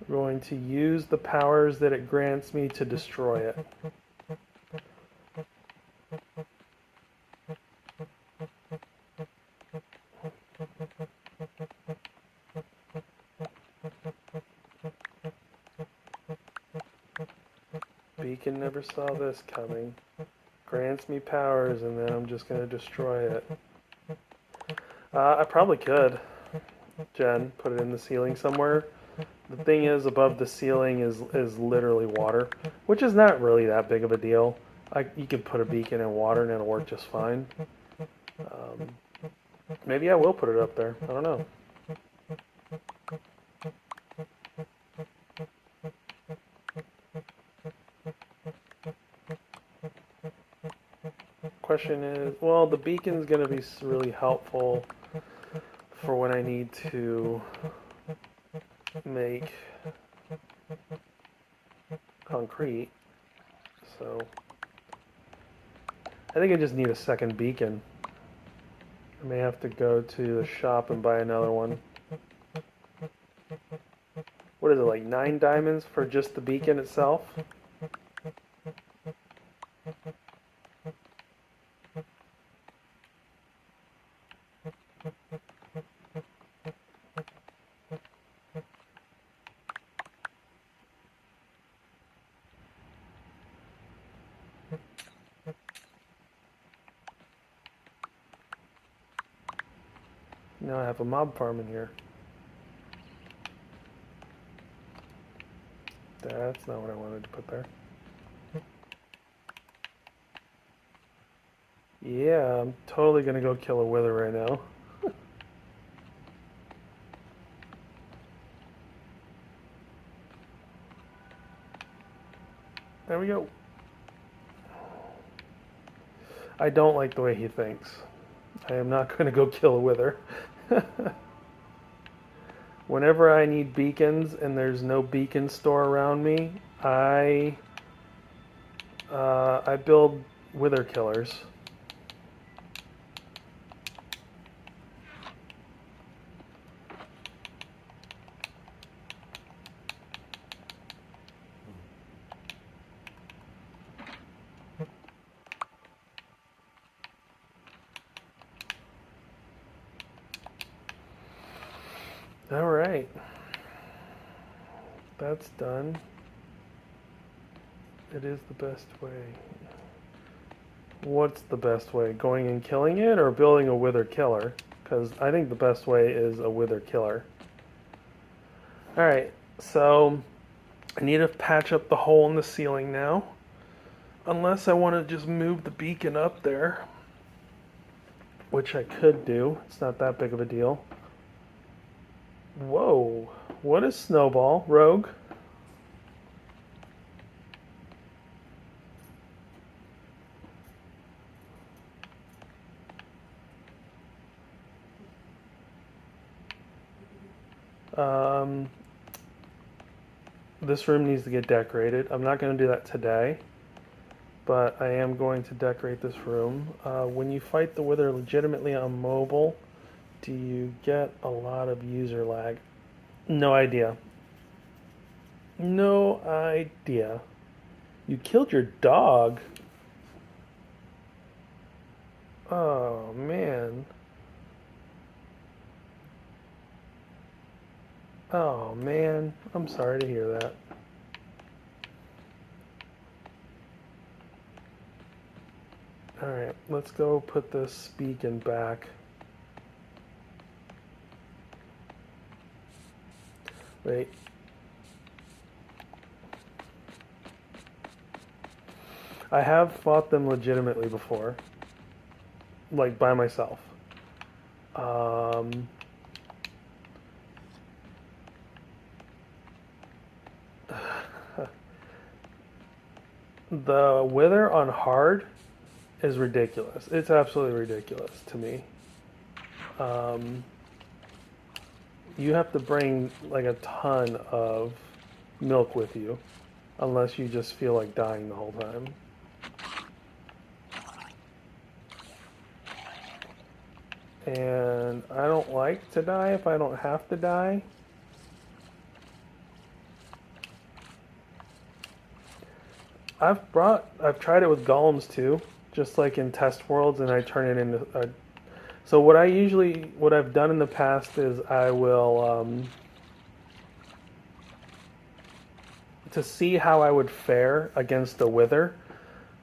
We're going to use the powers that it grants me to destroy it. Beacon never saw this coming. Grants me powers, and then I'm just going to destroy it. I probably could, Jen, put it in the ceiling somewhere. The thing is, above the ceiling is literally water, which is not really that big of a deal. You could put a beacon in water and it'll work just fine. Maybe I will put it up there. I don't know. Question is, well, the beacon's going to be really helpful for when I need to make concrete. So I think I just need a second beacon. I may have to go to the shop and buy another one. What is it, like 9 diamonds for just the beacon itself? Now I have a mob farm in here. That's not what I wanted to put there. Yeah, I'm totally gonna go kill a wither right now. There we go. I don't like the way he thinks. I am not gonna go kill a wither. Whenever I need beacons and there's no beacon store around me, I build wither killers. All right, that's done. It is the best way. What's the best way? Going and killing it or building a wither killer? Because I think the best way is a wither killer. Alright, so I need to patch up the hole in the ceiling now. Unless I want to just move the beacon up there. Which I could do. It's not that big of a deal. Whoa, what is Snowball? Rogue? This room needs to get decorated. I'm not going to do that today, but I am going to decorate this room. When you fight the Wither legitimately on mobile, do you get a lot of user lag? No idea. No idea. You killed your dog? Oh, man. Oh, man. I'm sorry to hear that. Alright, let's go put this beacon back. Wait. I have fought them legitimately before. Like, by myself. The Wither on hard is ridiculous. It's absolutely ridiculous to me. You have to bring like a ton of milk with you, unless you just feel like dying the whole time. And I don't like to die if I don't have to die. I've tried it with golems too, just like in test worlds, and I turn it into a. So what I've done in the past is I will, to see how I would fare against a wither,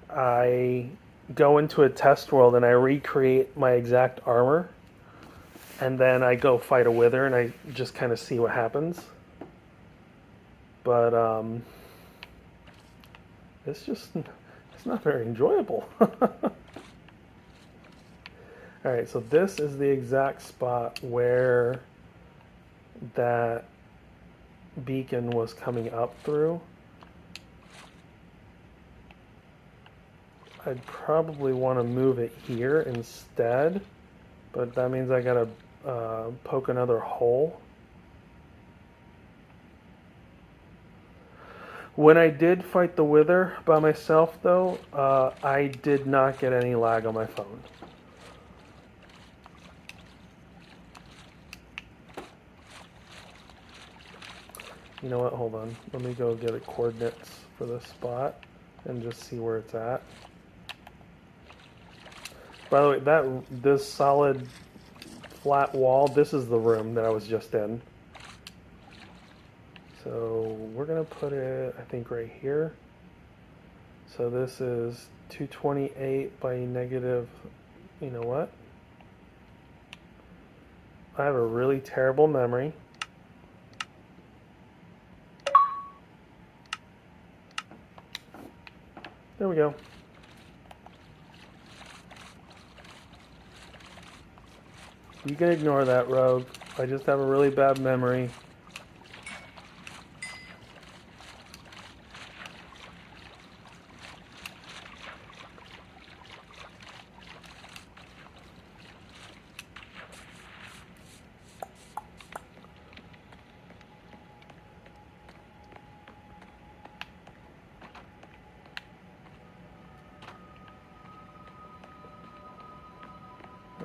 I go into a test world and I recreate my exact armor, and then I go fight a wither and I just kind of see what happens. But it's not very enjoyable. Alright, so this is the exact spot where that beacon was coming up through. I'd probably want to move it here instead, but that means I gotta poke another hole. When I did fight the wither by myself though, I did not get any lag on my phone. You know what, hold on. Let me go get the coordinates for this spot and just see where it's at. By the way, this solid flat wall, this is the room that I was just in. So we're gonna put it, I think, right here. So this is 228 by negative, you know what? I have a really terrible memory. There we go. You can ignore that, Rogue. I just have a really bad memory.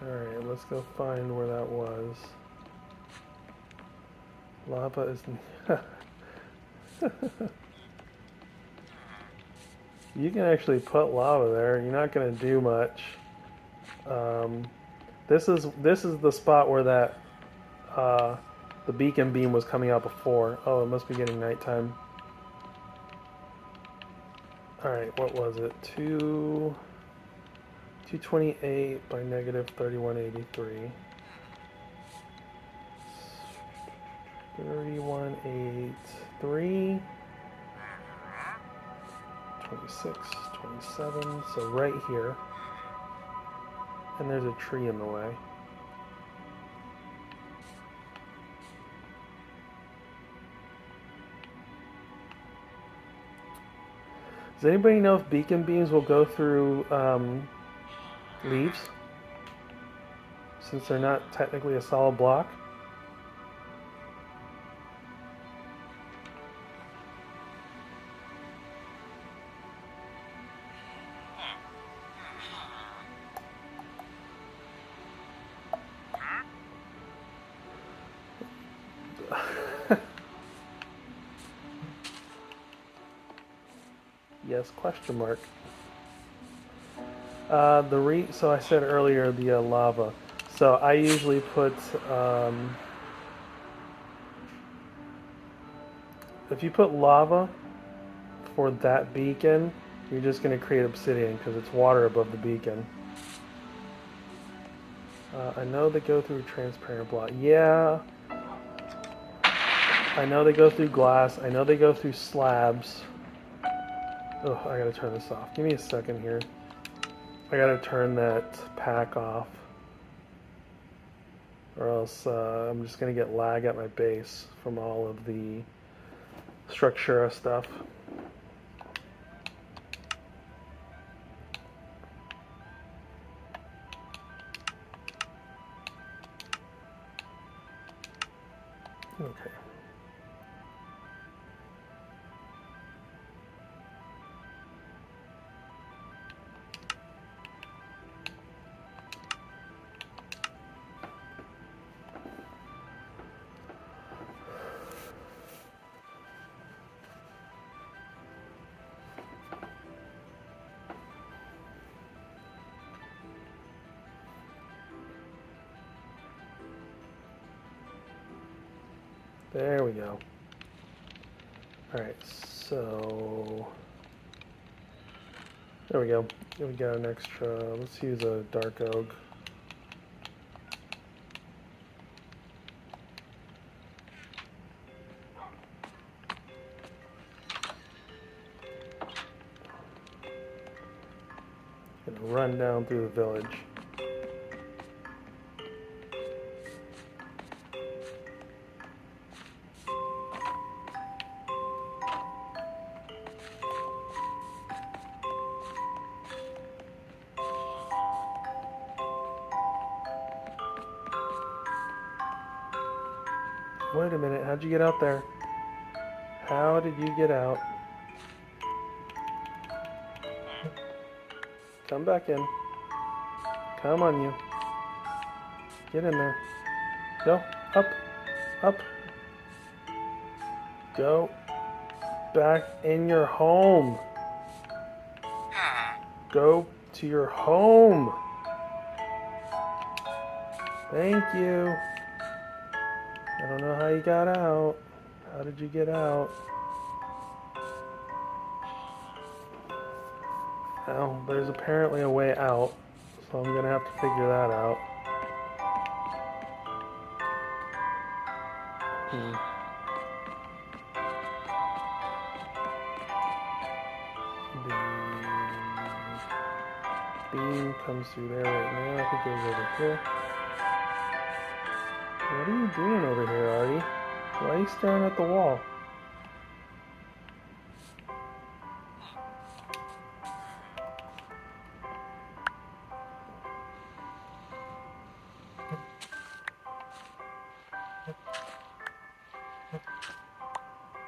Alright, let's go find where that was. Lava is... You can actually put lava there. You're not going to do much. This is the spot where that the beacon beam was coming out before. Oh, it must be getting nighttime. Alright, what was it? 228 by negative 3183. 3183. 26, 27. So right here. And there's a tree in the way. Does anybody know if beacon beams will go through leaves? Since they're not technically a solid block? Yes, question mark. So I said earlier the lava. So I usually put if you put lava for that beacon, you're just going to create obsidian because it's water above the beacon. I know they go through transparent block. Yeah. I know they go through glass. I know they go through slabs. Oh, I gotta turn this off. Give me a second here. I gotta turn that pack off. Or else I'm just gonna get lag at my base from all of the Structura stuff. Okay. There we go. Alright, so... There we go. We got an extra... Let's use a dark oak. Gonna run down through the village. Wait a minute, how'd you get out there? How did you get out? Come back in. Come on, you. Get in there. Go. Up. Up. Go. Back in your home. Go to your home. Thank you. I don't know how you got out. How did you get out? Well, there's apparently a way out, so I'm gonna have to figure that out. The beam comes through there right now. I think it goes over here. What are you doing over here, Artie? Why are you staring at the wall?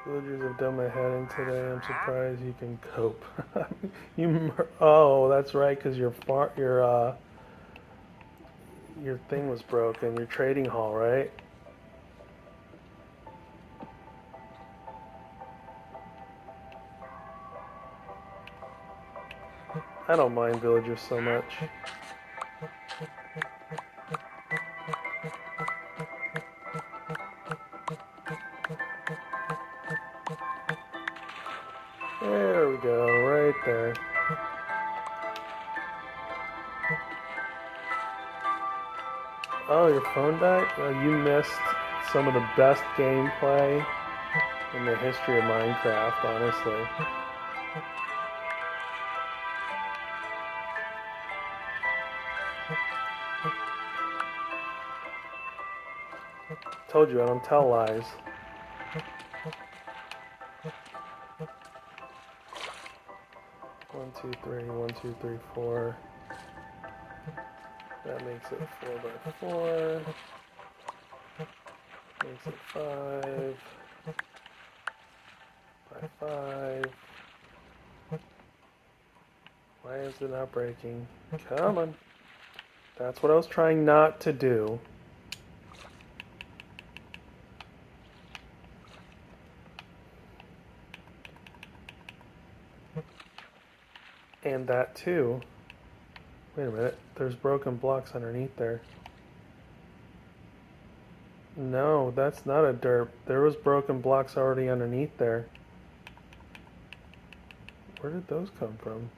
Villagers have done my head in today. I'm surprised you can cope. Oh, that's right, because your thing was broken. Your trading hall, right? I don't mind villagers so much. There we go, right there. Oh, your phone died? Well, you missed some of the best gameplay in the history of Minecraft, honestly. Told you I don't tell lies. One, two, three, 1, 2, 3, 4. That makes it 4 by 4. Makes it 5 by 5. Why is it not breaking? Come on. That's what I was trying not to do. And that too. Wait a minute. There's broken blocks underneath there. No, that's not a derp. There was broken blocks already underneath there. Where did those come from?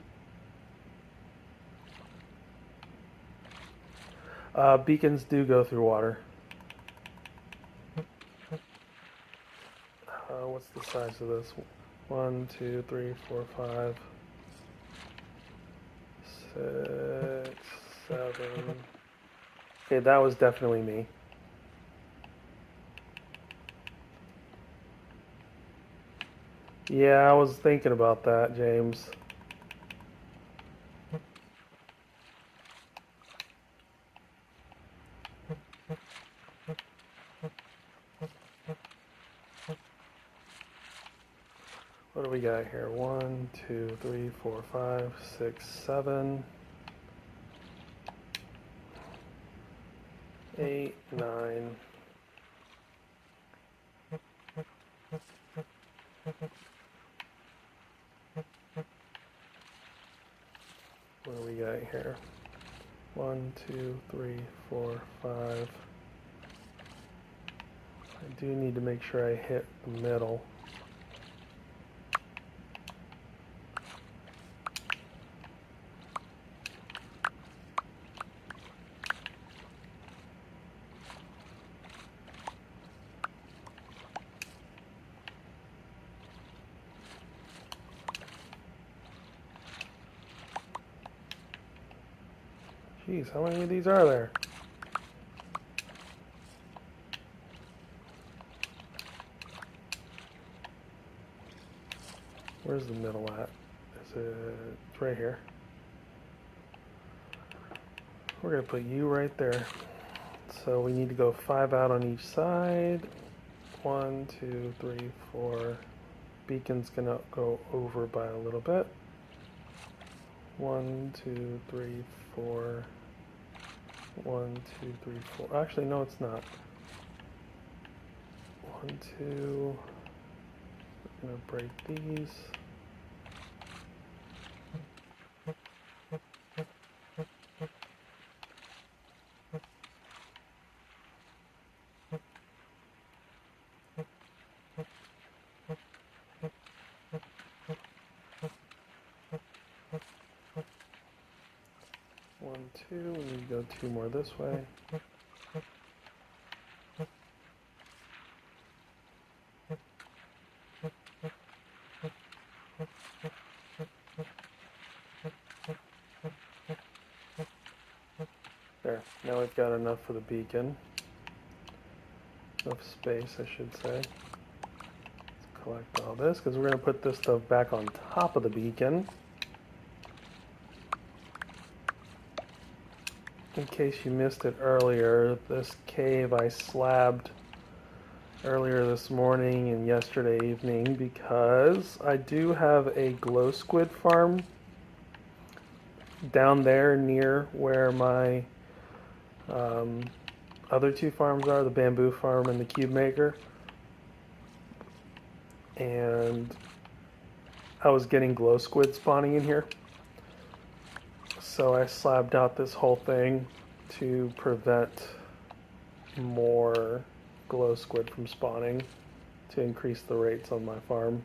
Beacons do go through water. What's the size of this? 1, 2, 3, 4, 5, 6, 7. Okay, that was definitely me. Yeah, I was thinking about that, James. What do we got here? 1, 2, 3, 4, 5, 6, 7, 8, 9. What do we got here? 1, 2, 3, 4, 5. I do need to make sure I hit the middle. Jeez, how many of these are there? Where's the middle at? Is it? It's right here. We're going to put you right there. So we need to go 5 out on each side. 1, 2, 3, 4. Beacon's going to go over by a little bit. 1, 2, 3, 4. 1, 2, 3, 4. Actually, no, it's not. 1, 2. We're going to break these. One, two, we need to go 2 more this way. There, now we've got enough for the beacon. Enough space, I should say. Let's collect all this, because we're going to put this stuff back on top of the beacon. In case you missed it earlier, this cave I slabbed earlier this morning and yesterday evening because I do have a glow squid farm down there near where my other 2 farms are, the bamboo farm and the cube maker. And I was getting glow squid spawning in here. So I slabbed out this whole thing to prevent more glow squid from spawning to increase the rates on my farm.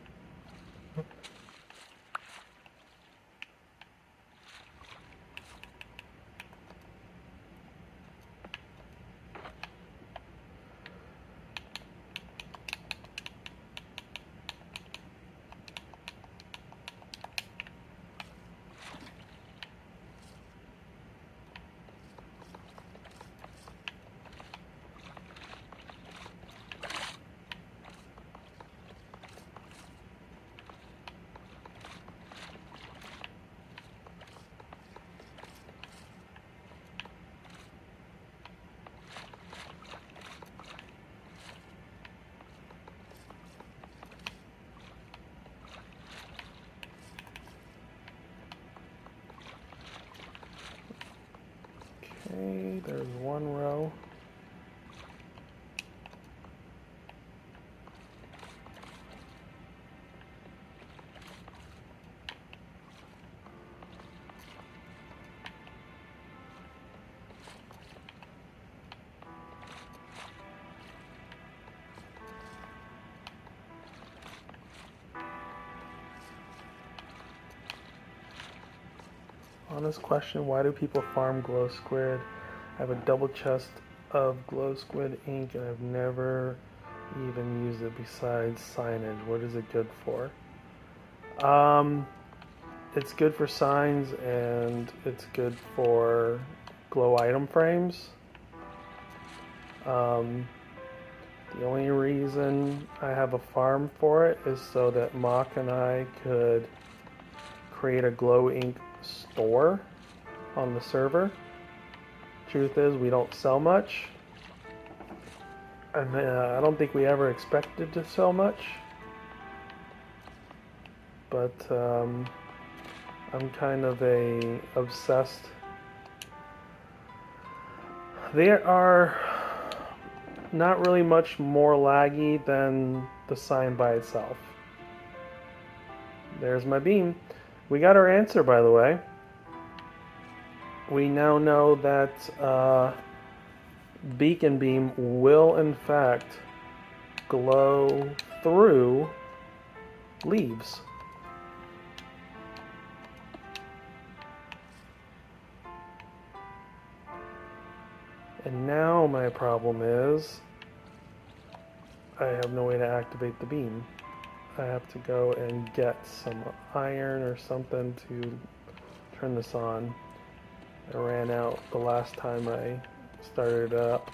Okay, there's 1 row. Honest question, why do people farm glow squid? I have a double chest of glow squid ink and I've never even used it besides signage. What is it good for? It's good for signs and it's good for glow item frames. The only reason I have a farm for it is so that Mock and I could create a glow ink store on the server. Truth is, we don't sell much, and I don't think we ever expected to sell much, but I'm kind of a obsessed. They are not really much more laggy than the sign by itself. There's my beam. We got our answer, by the way. We now know that beacon beam will in fact glow through leaves. And now my problem is I have no way to activate the beam. I have to go and get some iron or something to turn this on. I ran out the last time I started it up.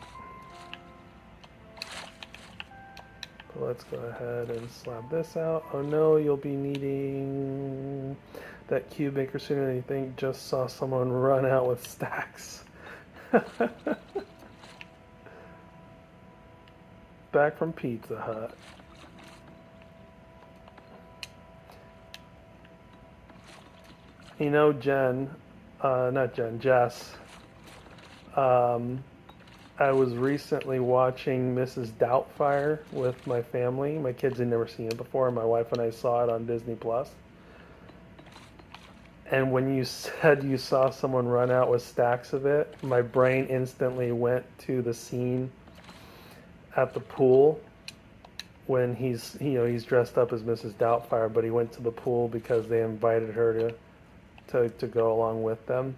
But let's go ahead and slab this out. Oh no, you'll be needing that cube maker soon. And you think just saw someone run out with stacks. Back from Pizza Hut. You know, Jess. I was recently watching Mrs. Doubtfire with my family. My kids had never seen it before. My wife and I saw it on Disney Plus. And when you said you saw someone run out with stacks of it, my brain instantly went to the scene at the pool when he's dressed up as Mrs. Doubtfire, but he went to the pool because they invited her to go along with them,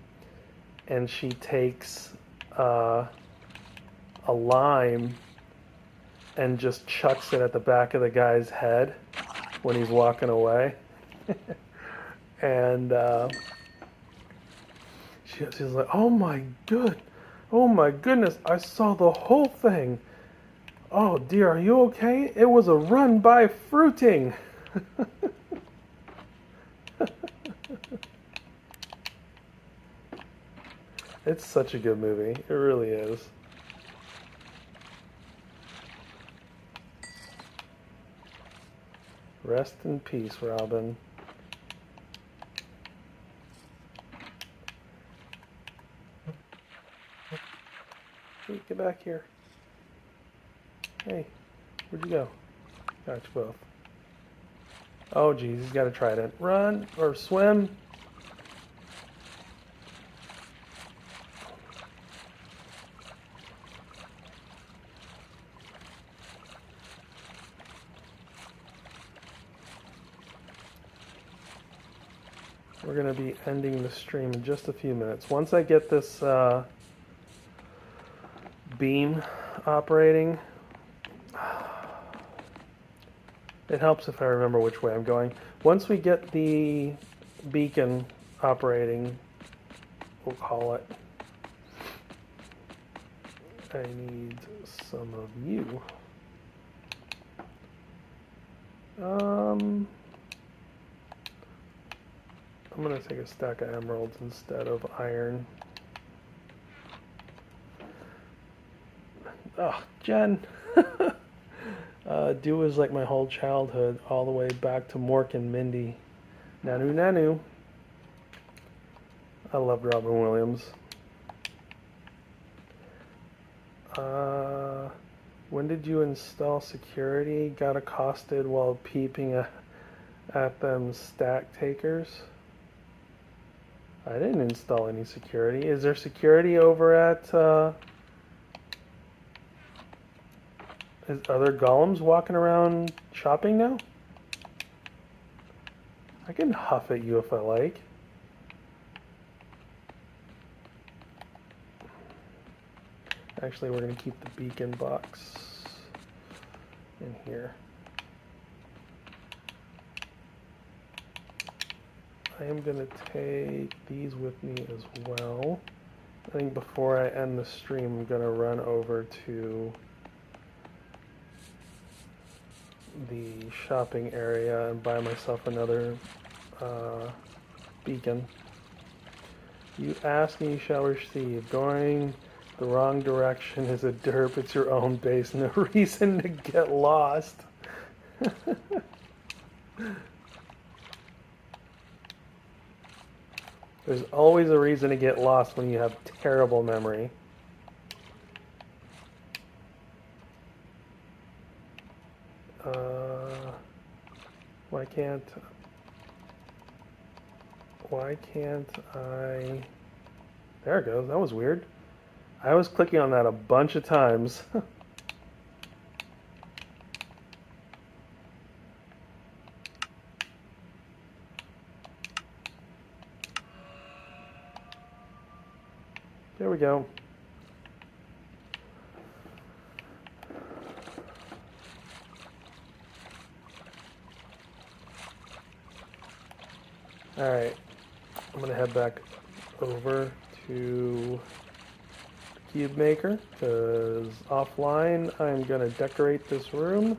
and she takes a lime and just chucks it at the back of the guy's head when he's walking away. And she's like, oh my goodness, I saw the whole thing. Oh dear, are you okay? It was a run by fruiting. It's such a good movie. It really is. Rest in peace, Robin. Hey, get back here. Hey, where'd you go? Got you both. Oh, geez, he's got a trident. Run or swim. We're going to be ending the stream in just a few minutes. Once I get this beam operating, it helps if I remember which way I'm going. Once we get the beacon operating, we'll call it. I need some of you. I'm going to take a stack of emeralds instead of iron. Oh, Jen! Dew is like my whole childhood, all the way back to Mork and Mindy. Nanu Nanu. I loved Robin Williams. When did you install security? Got accosted while peeping at them stack takers? I didn't install any security. Is there security over at... Are there golems walking around shopping now? I can huff at you if I like. Actually, we're going to keep the beacon box in here. I am going to take these with me as well. I think before I end the stream, I'm going to run over to the shopping area and buy myself another beacon. You ask and you shall receive. Going the wrong direction is a derp. It's your own base. No reason to get lost. There's always a reason to get lost when you have terrible memory. Why can't I... There it goes. That was weird. I was clicking on that a bunch of times. There we go. Alright, I'm going to head back over to the cube maker because offline I'm going to decorate this room.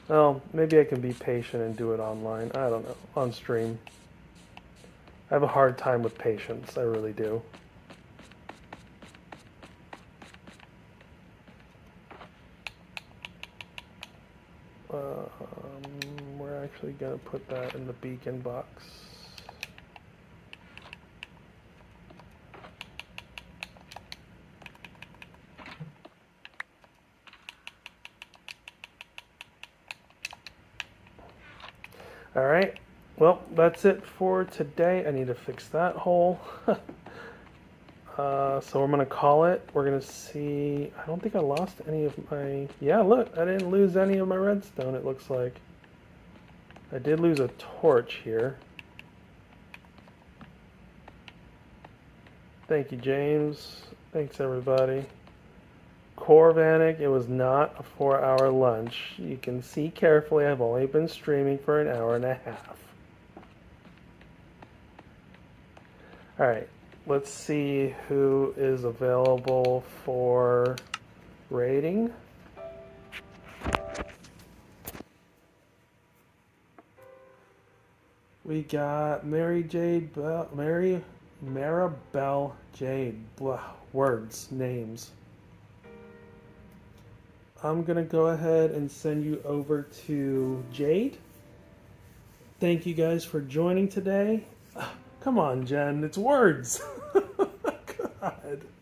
Well, maybe I can be patient and do it online. I don't know, on stream. I have a hard time with patience, I really do. We're actually going to put that in the beacon box. Alright, well, that's it for today. I need to fix that hole. So I'm going to call it. We're going to see. I don't think I lost any of my... Yeah, look, I didn't lose any of my redstone, it looks like. I did lose a torch here. Thank you, James. Thanks, everybody. Corvanik, it was not a 4-hour lunch. You can see carefully I've only been streaming for an hour and a half. Alright, let's see who is available for raiding. We got Maribel Jade. Blah, words, names. I'm going to go ahead and send you over to Jade. Thank you guys for joining today. Come on, Jen, it's words. God.